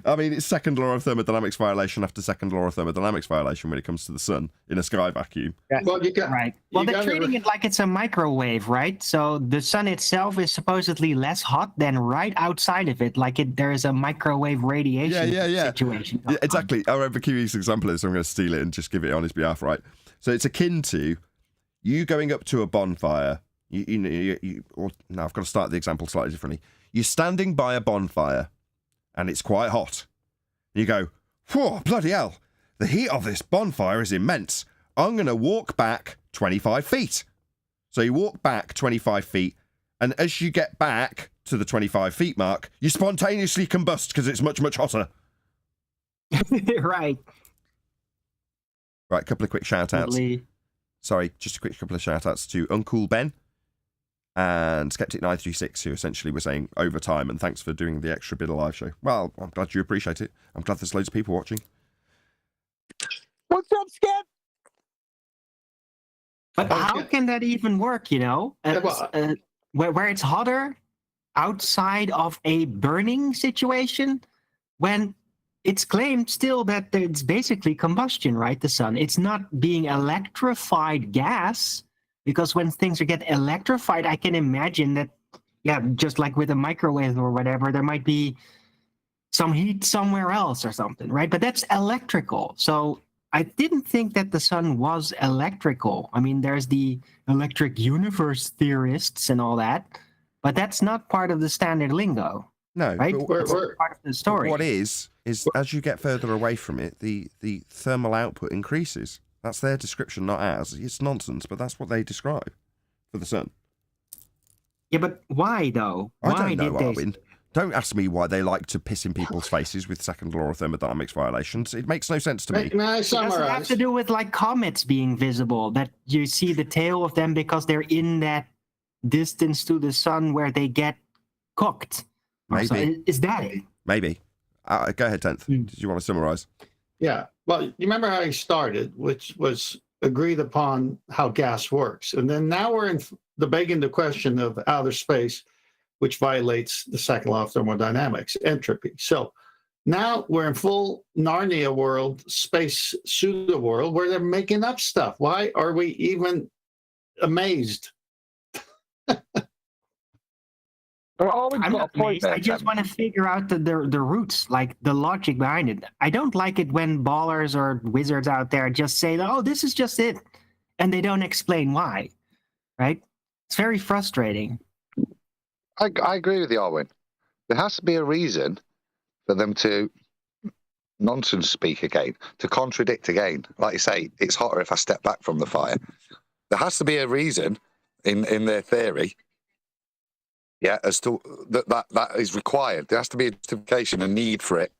S1: I mean, it's second law of thermodynamics violation after second law of thermodynamics violation when it comes to the sun in a sky vacuum.
S4: Yeah. Well, they're treating it like it's a microwave, right? So the sun itself is supposedly less hot than right outside of it, like there is a microwave radiation situation.
S1: Yeah, exactly. I remember Kiwi's example is, so I'm going to steal it and just give it on his behalf, right? So it's akin to you going up to a bonfire. Now I've got to start the example slightly differently. You're standing by a bonfire, and it's quite hot. You go, whoa, bloody hell, the heat of this bonfire is immense. I'm going to walk back 25 feet. So you walk back 25 feet, and as you get back to the 25 feet mark, you spontaneously combust because it's much, much hotter.
S4: Right.
S1: Right, a couple of quick shout-outs. Sorry, just a quick couple of shout-outs to Uncool Ben and Skeptic936, who essentially were saying overtime, and thanks for doing the extra bit of live show. Well, I'm glad you appreciate it. I'm glad there's loads of people watching.
S2: What's up, Skep?
S4: But how can that even work, where it's hotter outside of a burning situation, when it's claimed still that it's basically combustion, right? The sun. It's not being electrified gas, because when things get electrified, I can imagine that, just like with a microwave or whatever, there might be some heat somewhere else or something, right? But that's electrical. So I didn't think that the sun was electrical. I mean, there's the electric universe theorists and all that, but that's not part of the standard lingo.
S1: No,
S4: right?
S1: but
S4: That's part of the story.
S1: what is as you get further away from it, the thermal output increases. That's their description, not ours. It's nonsense, but that's what they describe for the sun.
S4: Yeah, but why though?
S1: I don't know, Arwin. Don't ask me why they like to piss in people's faces with second law of thermodynamics violations. It makes no sense to me.
S7: May I
S4: Does it have
S7: summarize?
S4: to do with like comets being visible, that you see the tail of them because they're in that distance to the sun where they get cooked?
S1: Maybe.
S4: Is that it?
S1: Maybe. Go ahead, 10th. Did you want to summarize?
S7: Yeah. Well, you remember how he started, which was agreed upon how gas works. And then now we're in begging the question of outer space, which violates the second law of thermodynamics, entropy. So now we're in full Narnia world, space pseudo world, where they're making up stuff. Why are we even amazed?
S4: I'm not amazed. I just want to figure out the roots, like the logic behind it. I don't like it when ballers or wizards out there just say, oh, this is just it, and they don't explain why, right? It's very frustrating.
S13: I agree with you, Arwin. There has to be a reason for them to nonsense speak again, to contradict again. Like you say, it's hotter if I step back from the fire. There has to be a reason in their theory, as to that is required. There has to be a justification, a need for it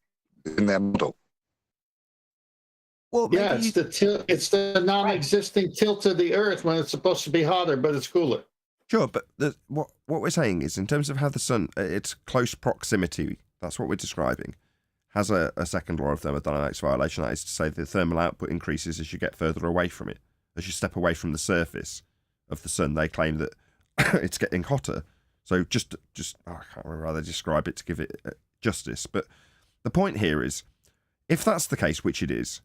S13: in their model.
S1: Well,
S7: yeah, it's the non-existing tilt of the Earth when it's supposed to be hotter, but it's cooler.
S1: Sure, but what we're saying is, in terms of how the sun, its close proximity, that's what we're describing, has a second law of thermodynamics violation. That is to say, the thermal output increases as you get further away from it. As you step away from the surface of the sun, they claim that it's getting hotter. So just I can't remember how they describe it to give it justice. But the point here is, if that's the case, which it is,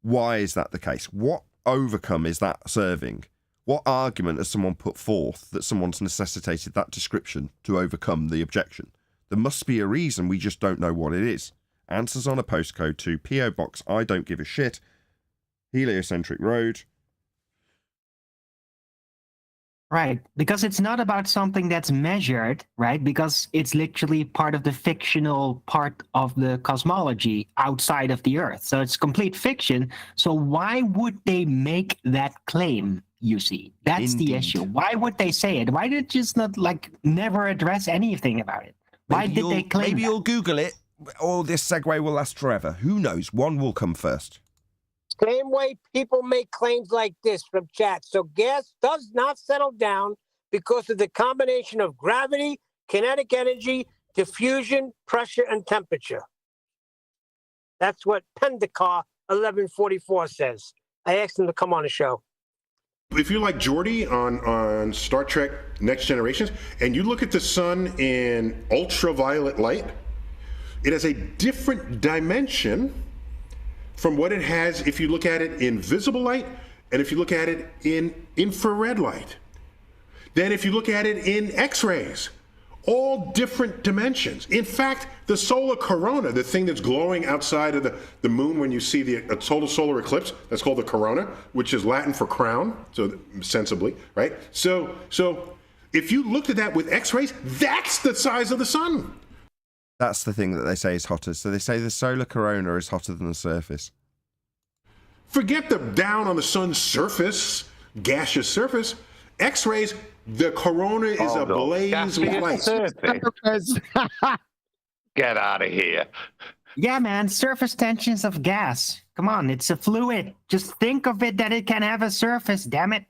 S1: why is that the case? What overcome is that serving? What argument has someone put forth that someone's necessitated that description to overcome the objection? There must be a reason, we just don't know what it is. Answers on a postcode to P.O. Box I Don't Give a Shit, Heliocentric Road.
S4: Right, because it's not about something that's measured, right? Because it's literally part of the fictional part of the cosmology outside of the Earth. So it's complete fiction. So why would they make that claim, you see? That's the issue. Why would they say it? Why did it just not, never address anything about it? Why did they claim
S1: Maybe
S4: that?
S1: you'll Google it, or this segue will last forever. Who knows? One will come first.
S2: Same way people make claims like this from chat. So gas does not settle down because of the combination of gravity, kinetic energy, diffusion, pressure, and temperature. That's what Pendekar 1144 says. I asked him to come on the show.
S11: If you're like Geordi on Star Trek Next Generations, and you look at the sun in ultraviolet light, it has a different dimension from what it has if you look at it in visible light and if you look at it in infrared light. Then if you look at it in X-rays, all different dimensions. In fact, the solar corona, the thing that's glowing outside of the moon when you see a total solar eclipse, that's called the corona, which is Latin for crown, so sensibly, right? So if you looked at that with X-rays, that's the size of the sun.
S1: That's the thing that they say is hotter. So they say the solar corona is hotter than the surface.
S11: Forget the down on the sun's surface, gaseous surface. X-rays, the corona is ablaze with light.
S13: Get out of here.
S4: Yeah, man, surface tensions of gas. Come on, it's a fluid. Just think of it that it can have a surface, damn it.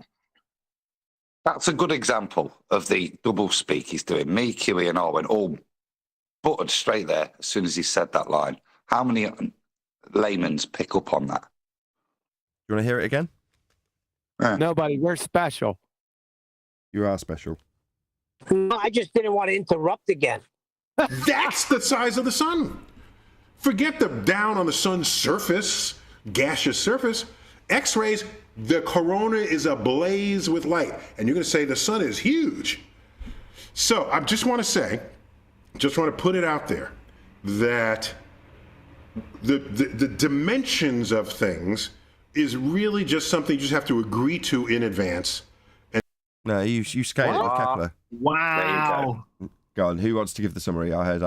S13: That's a good example of the double speak he's doing. Me, Kiwi, and Arwen all buttered straight there as soon as he said that line. How many layman's pick up on that?
S1: You want to hear it again?
S6: Nobody. We're special.
S1: You are special.
S2: No, I just didn't want to interrupt again.
S11: That's the size of the sun. Forget the down on the sun's surface, gaseous surface. X-rays, the corona is ablaze with light. And you're going to say the sun is huge. So I just want to put it out there that the dimensions of things is really just something you just have to agree to in advance.
S1: No, you scale it with Kepler.
S4: Wow.
S1: Go on. Who wants to give the summary? I heard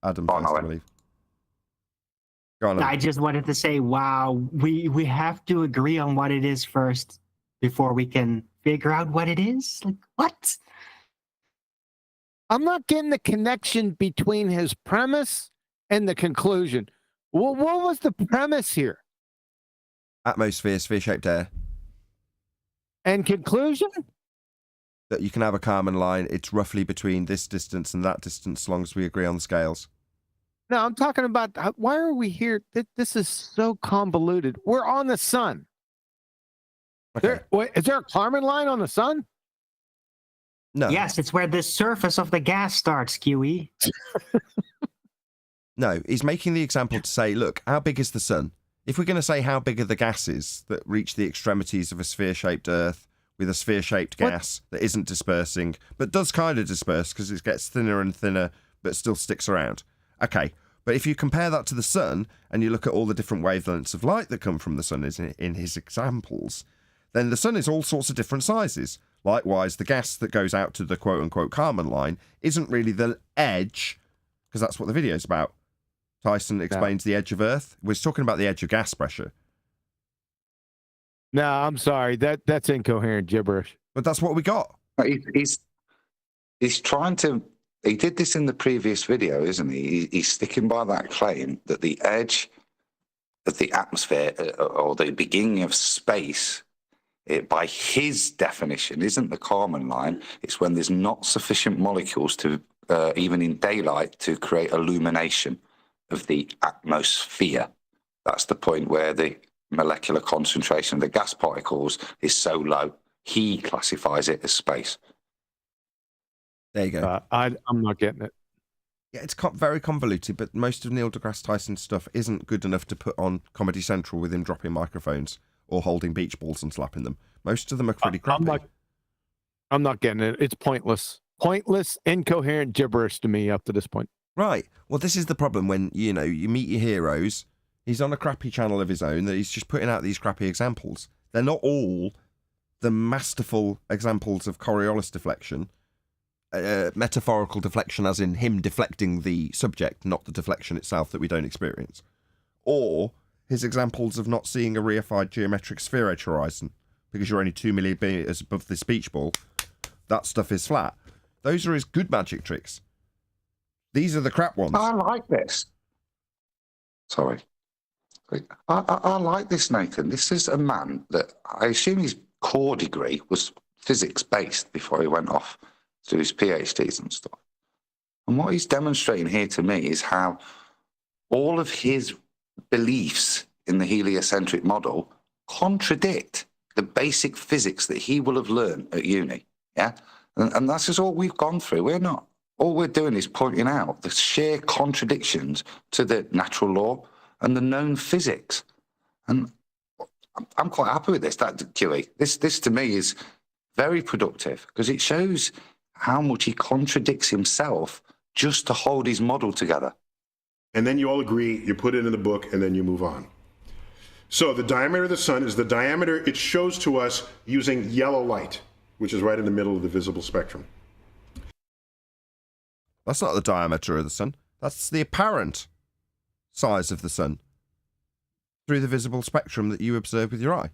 S1: Adam
S13: Oh,
S1: first,
S13: no.
S1: I believe. Go on.
S4: I
S1: Adam.
S4: just wanted to say, wow, we have to agree on what it is first before we can figure out what it is. Like, what?
S6: I'm not getting the connection between his premise and the conclusion. What was the premise here?
S1: Atmosphere, sphere-shaped air.
S6: And conclusion?
S1: That you can have a Kármán line. It's roughly between this distance and that distance, as long as we agree on the scales.
S6: No, I'm talking about why are we here? This is so convoluted. We're on the sun.
S1: Okay.
S6: Is there a Kármán line on the sun?
S1: No.
S4: Yes, it's where the surface of the gas starts, QE.
S1: No, he's making the example to say, look, how big is the sun? If we're going to say how big are the gases that reach the extremities of a sphere-shaped Earth with a sphere-shaped gas that isn't dispersing, but does kind of disperse because it gets thinner and thinner, but still sticks around. Okay, but if you compare that to the sun and you look at all the different wavelengths of light that come from the sun in his examples, then the sun is all sorts of different sizes. Likewise, the gas that goes out to the quote-unquote Kármán line isn't really the edge, because that's what the video's about. Tyson explains the edge of Earth. We're talking about the edge of gas pressure.
S6: No, I'm sorry. That's incoherent gibberish.
S1: But that's what we got.
S13: He's trying to... He did this in the previous video, isn't he? He's sticking by that claim that the edge of the atmosphere or the beginning of space, by his definition, isn't the Kármán line. It's when there's not sufficient molecules to, even in daylight, to create illumination of the atmosphere. That's the point where the molecular concentration of the gas particles is so low. He classifies it as space.
S1: There you go.
S6: I'm not getting it.
S1: Yeah, it's very convoluted, but most of Neil deGrasse Tyson's stuff isn't good enough to put on Comedy Central with him dropping microphones or holding beach balls and slapping them. Most of them are pretty crappy.
S6: I'm not getting it. It's pointless. Pointless, incoherent gibberish to me up to this point.
S1: Right. Well, this is the problem when, you meet your heroes. He's on a crappy channel of his own that he's just putting out these crappy examples. They're not all the masterful examples of Coriolis deflection, metaphorical deflection as in him deflecting the subject, not the deflection itself that we don't experience. Or his examples of not seeing a reified geometric sphere edge horizon because you're only 2 millimeters above this beach ball. That stuff is flat. Those are his good magic tricks. These are the crap ones.
S13: I like this. Sorry. I like this, Nathan. This is a man that I assume his core degree was physics-based before he went off to do his PhDs and stuff. And what he's demonstrating here to me is how all of his beliefs in the heliocentric model contradict the basic physics that he will have learned at uni. Yeah? And that's just all we've gone through. All we're doing is pointing out the sheer contradictions to the natural law and the known physics. And I'm quite happy with this, QE. This to me is very productive because it shows how much he contradicts himself just to hold his model together.
S11: And then you all agree, you put it in the book, and then you move on. So the diameter of the sun is the diameter it shows to us using yellow light, which is right in the middle of the visible spectrum.
S1: That's not the diameter of the sun. That's the apparent size of the sun through the visible spectrum that you observe with your eye.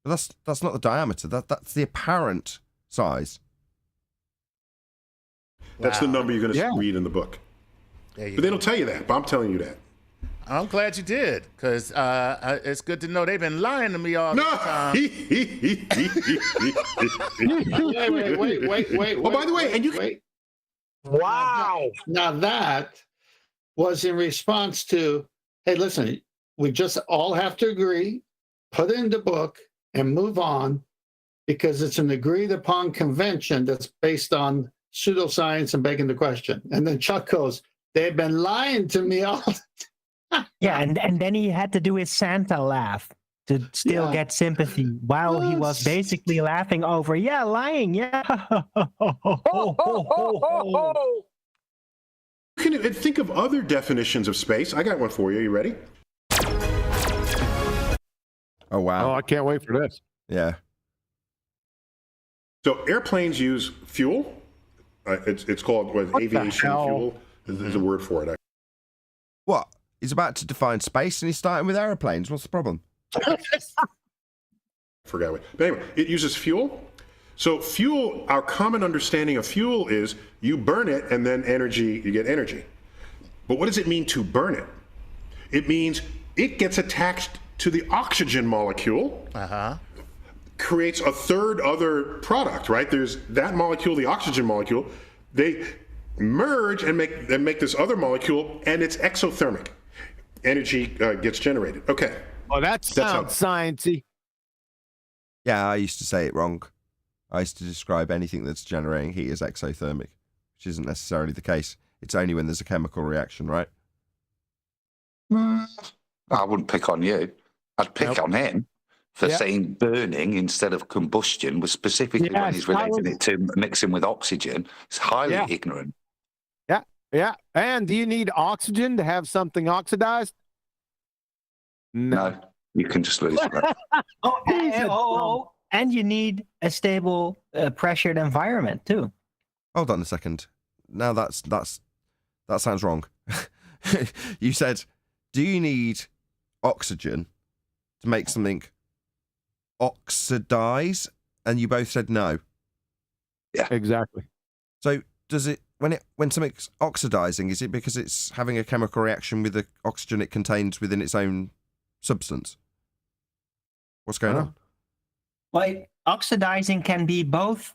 S1: But that's not the diameter. That's the apparent size.
S11: That's the number you're going to read in the book. But they don't tell you that, but I'm telling you that.
S12: I'm glad you did, because it's good to know they've been lying to me all the time.
S7: Wait.
S11: Oh, by the way, and you
S7: wait.
S2: Wow.
S7: Now that was in response to, hey, listen, we just all have to agree, put it in the book, and move on, because it's an agreed upon convention that's based on pseudoscience and begging the question. And then Chuck goes, they've been lying to me all the time.
S4: Yeah, and then he had to do his Santa laugh to still get sympathy while he was basically laughing over, lying,
S11: You can think of other definitions of space. I got one for you. You ready?
S1: Oh, wow.
S6: Oh, I can't wait for this.
S1: Yeah.
S11: So airplanes use fuel, It's called aviation fuel. There's a word for it.
S1: What? He's about to define space and he's starting with aeroplanes. What's the problem?
S11: Forgot what. But anyway, it uses fuel. So fuel, our common understanding of fuel is you burn it and then you get energy. But what does it mean to burn it? It means it gets attached to the oxygen molecule, creates a third other product, right? There's that molecule, the oxygen molecule. They merge and make this other molecule, and it's exothermic. Energy gets generated. Okay.
S6: Oh, that sounds sciencey.
S1: Yeah, I used to say it wrong. I used to describe anything that's generating heat as exothermic, which isn't necessarily the case. It's only when there's a chemical reaction, right?
S13: I wouldn't pick on you. I'd pick on him for saying burning instead of combustion, was specifically when he's relating it to mixing with oxygen. It's highly ignorant.
S6: Yeah. And do you need oxygen to have something oxidized?
S13: No, you can just lose it.
S4: And you need a stable, pressured environment too.
S1: Hold on a second. Now that sounds wrong. You said, do you need oxygen to make something oxidize? And you both said no.
S13: Yeah,
S6: exactly.
S1: So does it when something's oxidizing, is it because it's having a chemical reaction with the oxygen it contains within its own substance? What's going on?
S4: Well, oxidizing can be both.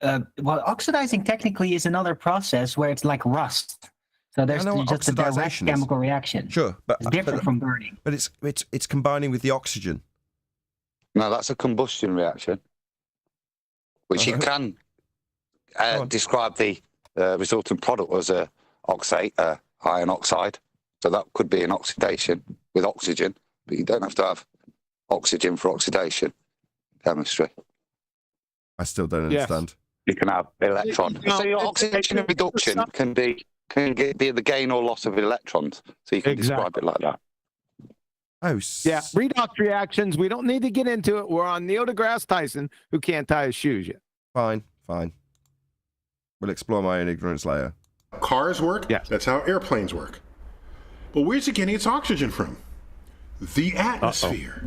S4: Oxidizing technically is another process where it's like rust. So there's just a direct chemical reaction.
S1: Sure, but
S4: it's different from burning.
S1: But it's combining with the oxygen.
S13: No, that's a combustion reaction, which you can describe the resultant product as a iron oxide. So that could be an oxidation with oxygen, but you don't have to have oxygen for oxidation. Chemistry.
S1: I still don't understand.
S13: You can have electron. So your oxidation and reduction can be the gain or loss of electrons. So you can describe it like that.
S1: Oh,
S6: yeah. Redox reactions. We don't need to get into it. We're on Neil deGrasse Tyson, who can't tie his shoes yet.
S1: Fine. We'll explore my own ignorance later.
S11: Cars work.
S6: Yeah.
S11: That's how airplanes work. But where's it getting its oxygen from? The atmosphere.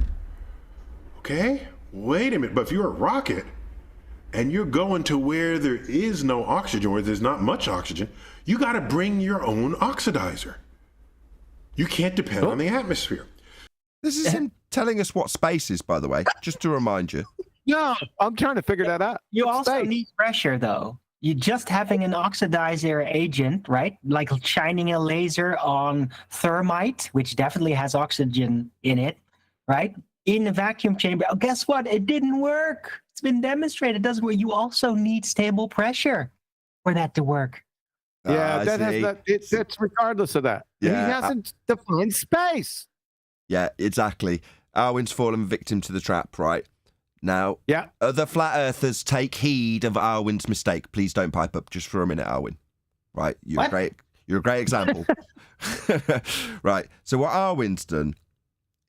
S11: Okay? Wait a minute. But if you're a rocket and you're going to where there is no oxygen, where there's not much oxygen, you got to bring your own oxidizer. You can't depend on the atmosphere.
S1: This is him telling us what space is, by the way, just to remind you.
S6: No, I'm trying to figure that out.
S4: You also need pressure, though. You just having an oxidizer agent, right? Like shining a laser on thermite, which definitely has oxygen in it, right? In a vacuum chamber. Oh, guess what? It didn't work. It's been demonstrated. It doesn't work. You also need stable pressure for that to work.
S6: Yeah, it's regardless of that.
S1: Yeah,
S6: he hasn't defined space.
S1: Yeah, exactly. Arwin's fallen victim to the trap, right? Now, other flat earthers take heed of Arwin's mistake. Please don't pipe up just for a minute, Arwin. Right? You're a great example. Right. So what Arwin's done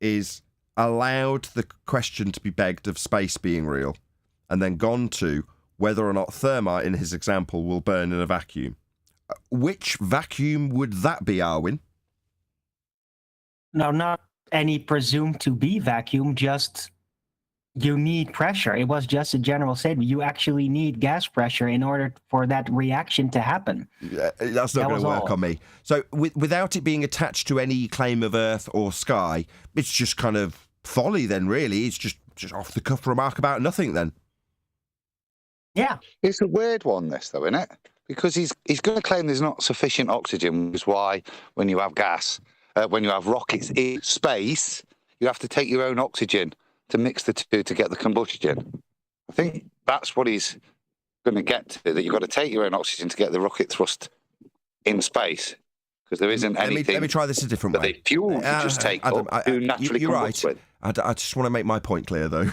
S1: is allowed the question to be begged of space being real, and then gone to whether or not thermite, in his example, will burn in a vacuum. Which vacuum would that be, Arwin?
S4: No, not any presumed to be vacuum, just you need pressure. It was just a general statement. You actually need gas pressure in order for that reaction to happen.
S1: Yeah, that's not going to work on me. So without it being attached to any claim of Earth or sky, it's just kind of folly then, really. It's just off the cuff remark about nothing then.
S4: Yeah.
S13: It's a weird one, this, though, isn't it? Because he's going to claim there's not sufficient oxygen, which is why when you have gas, when you have rockets in space, you have to take your own oxygen to mix the two to get the combustion. I think that's what he's going to get to, that you've got to take your own oxygen to get the rocket thrust in space, because there isn't anything.
S1: Let me try this a different way.
S13: The fuel you just take naturally
S1: you're right.
S13: With.
S1: I just want to make my point clear, though.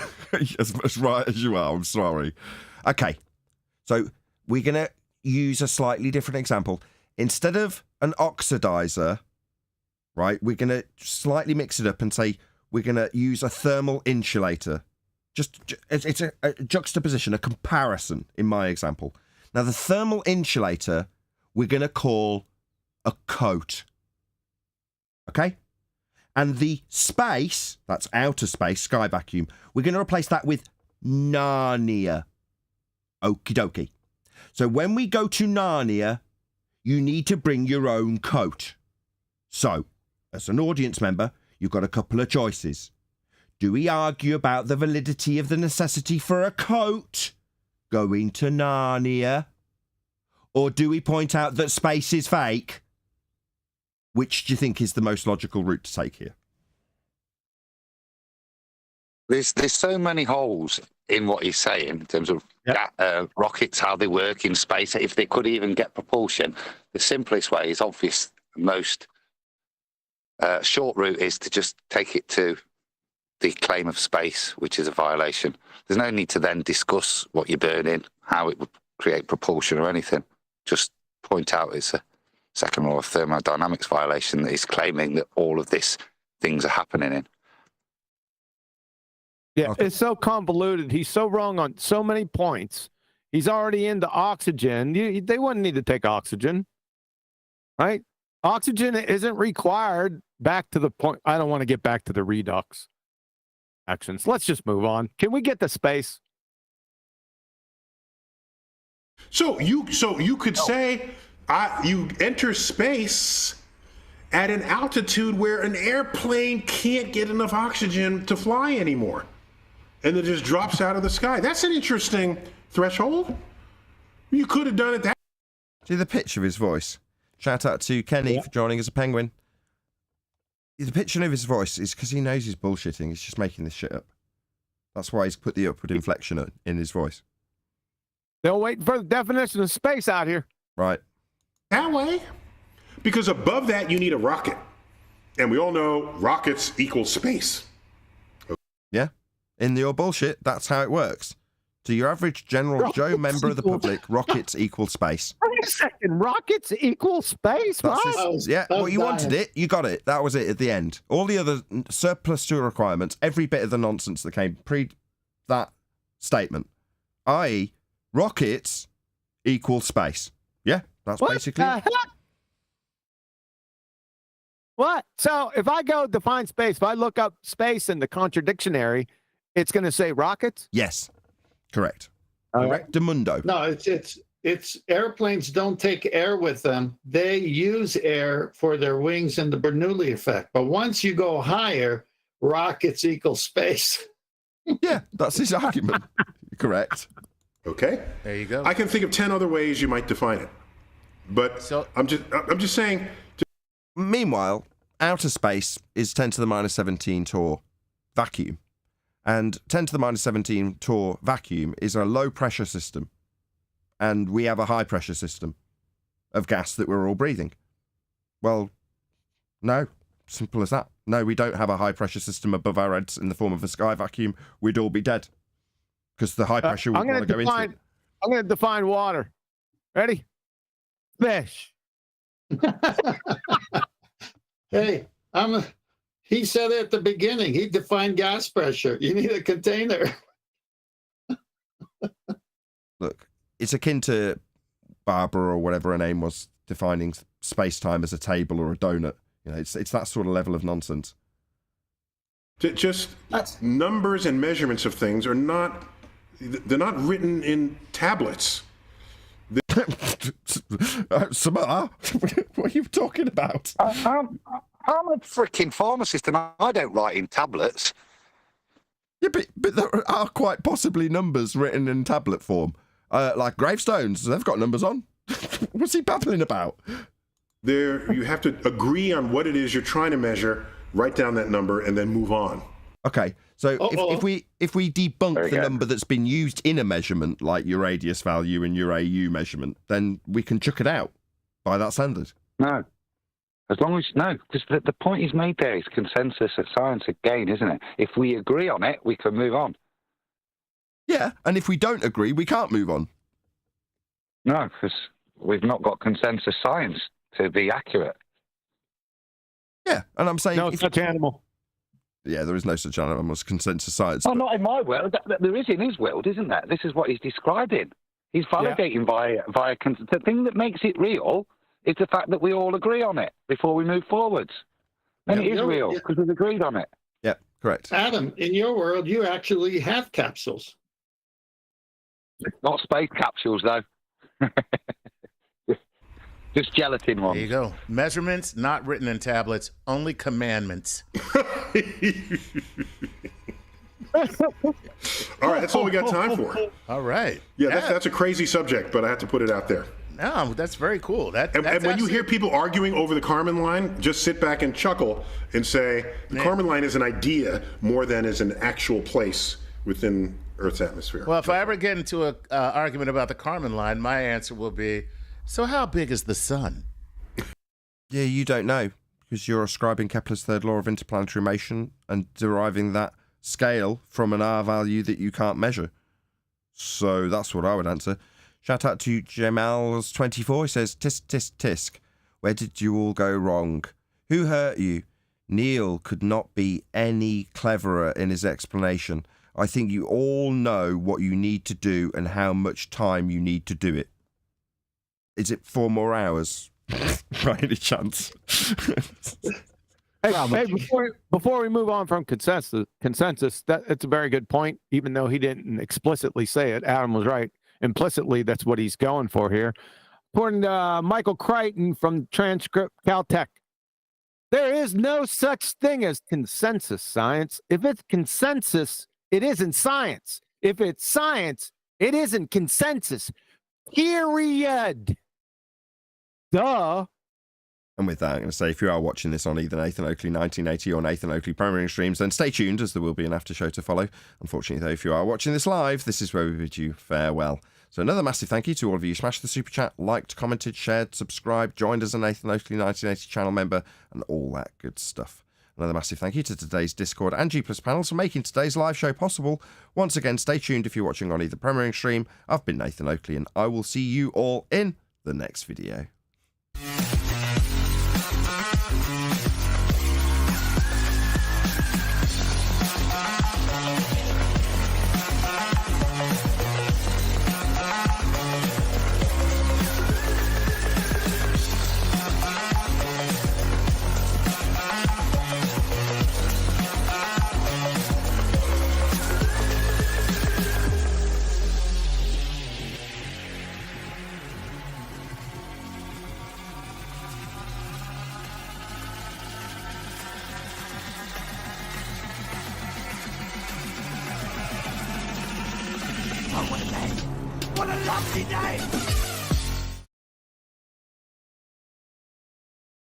S1: as right as you are, I'm sorry. Okay, so we're going to use a slightly different example. Instead of an oxidizer, right, we're going to slightly mix it up and say we're going to use a thermal insulator. It's a juxtaposition, a comparison in my example. Now, the thermal insulator, we're going to call a coat. Okay? And the space, that's outer space, sky vacuum, we're going to replace that with Narnia. Okie dokie. So when we go to Narnia, you need to bring your own coat. So, as an audience member, you've got a couple of choices. Do we argue about the validity of the necessity for a coat going to Narnia? Or do we point out that space is fake? Which do you think is the most logical route to take here?
S13: There's so many holes in what he's saying in terms of rockets, how they work in space, if they could even get propulsion. The simplest way is obvious. Most short route is to just take it to the claim of space, which is a violation. There's no need to then discuss what you're burning, how it would create propulsion or anything. Just point out it's a second law of thermodynamics violation that he's claiming that all of these things are happening in.
S6: Yeah, it's so convoluted. He's so wrong on so many points. He's already into oxygen. They wouldn't need to take oxygen, right? Oxygen isn't required. Back to the point. I don't want to get back to the redox actions. Let's just move on. Can we get to space?
S11: So you could say you enter space at an altitude where an airplane can't get enough oxygen to fly anymore, and it just drops out of the sky. That's an interesting threshold. You could have done it that.
S1: See the pitch of his voice. Shout out to Kenny for joining as a penguin. The pitch of his voice is because he knows he's bullshitting. He's just making this shit up. That's why he's put the upward inflection in his voice.
S6: They'll wait for the definition of space out here.
S1: Right.
S11: That way. Because above that, you need a rocket. And we all know rockets equal space.
S1: Yeah. In your bullshit, that's how it works. To your average general Joe member of the public, rockets equal space.
S6: Wait a second. Rockets equal space?
S1: Well, you wanted it. You got it. That was it at the end. All the other surplus to requirements, every bit of the nonsense that came pre that statement, i.e., rockets equal space. Yeah, that's basically it.
S6: What? So if I go define space, if I look up space in the contradictionary, it's going to say rockets?
S1: Yes. Correct. Correctamundo.
S7: No, it's airplanes don't take air with them. They use air for their wings and the Bernoulli effect. But once you go higher, rockets equal space.
S1: Yeah, that's his argument. Correct.
S11: Okay.
S12: There you go.
S11: I can think of 10 other ways you might define it. But I'm just saying.
S1: Meanwhile, outer space is 10 to the minus 17 torr vacuum. And 10 to the minus 17 torr vacuum is a low pressure system. And we have a high pressure system of gas that we're all breathing. Well, no. Simple as that. No, we don't have a high pressure system above our heads in the form of a sky vacuum. We'd all be dead. Because the high pressure would want to go into it.
S6: I'm going to define water. Ready? Fish.
S7: Hey, he said it at the beginning. He defined gas pressure. You need a container.
S1: Look, it's akin to Barbara or whatever her name was defining space-time as a table or a donut. You know, it's that sort of level of nonsense.
S11: Just numbers and measurements of things are not, they're not written in tablets.
S1: Samar, what are you talking about?
S13: I'm a freaking pharmacist and I don't write in tablets.
S1: Yeah, but there are quite possibly numbers written in tablet form. Like gravestones, they've got numbers on. What's he babbling about?
S11: There, you have to agree on what it is you're trying to measure, write down that number, and then move on.
S1: Okay, so if we debunk the number that's been used in a measurement, like your radius value and your AU measurement, then we can chuck it out by that standard.
S5: No. As long as, because the point he's made there is consensus of science again, isn't it? If we agree on it, we can move on.
S1: Yeah, and if we don't agree, we can't move on.
S5: No, because we've not got consensus science to be accurate.
S1: Yeah, and I'm saying...
S6: No such animal.
S1: Yeah, there is no such animal as consensus science.
S5: Oh, not in my world. There is in his world, isn't there? This is what he's describing. He's validating via the thing that makes it real is the fact that we all agree on it before we move forwards. And it is real because we've agreed on it.
S1: Yeah, correct.
S7: Adam, in your world, you actually have capsules.
S5: Not space capsules, though. Just gelatin ones.
S12: There you go. Measurements not written in tablets, only commandments.
S11: All right, that's all we got time for.
S12: All right.
S11: Yeah, that's a crazy subject, but I have to put it out there.
S12: No, that's very cool.
S11: And when you hear people arguing over the Kármán line, just sit back and chuckle and say the Kármán line is an idea more than is an actual place within Earth's atmosphere.
S12: Well, if I ever get into an argument about the Kármán line, my answer will be, so how big is the sun?
S1: Yeah, you don't know, because you're ascribing Kepler's third law of interplanetary motion and deriving that scale from an R value that you can't measure. So that's what I would answer. Shout out to Jamals24. He says, tisk, tisk, tisk. Where did you all go wrong? Who hurt you? Neil could not be any cleverer in his explanation. I think you all know what you need to do and how much time you need to do it. Is it 4 more hours? By any chance?
S6: Hey, before we move on from consensus, it's a very good point. Even though he didn't explicitly say it, Adam was right. Implicitly, that's what he's going for here. According to Michael Crichton from Transcript Caltech, there is no such thing as consensus science. If it's consensus, it isn't science. If it's science, it isn't consensus. Period. Duh.
S1: And with that, I'm going to say, if you are watching this on either Nathan Oakley 1980 or Nathan Oakley Premiering streams, then stay tuned, as there will be an after show to follow. Unfortunately, though, if you are watching this live, this is where we bid you farewell. So another massive thank you to all of you who smashed the super chat, liked, commented, shared, subscribed, joined as a Nathan Oakley 1980 channel member, and all that good stuff. Another massive thank you to today's Discord and G+ panels for making today's live show possible. Once again, stay tuned if you're watching on either Premiering stream. I've been Nathan Oakley, and I will see you all in the next video.
S14: What a lovely day!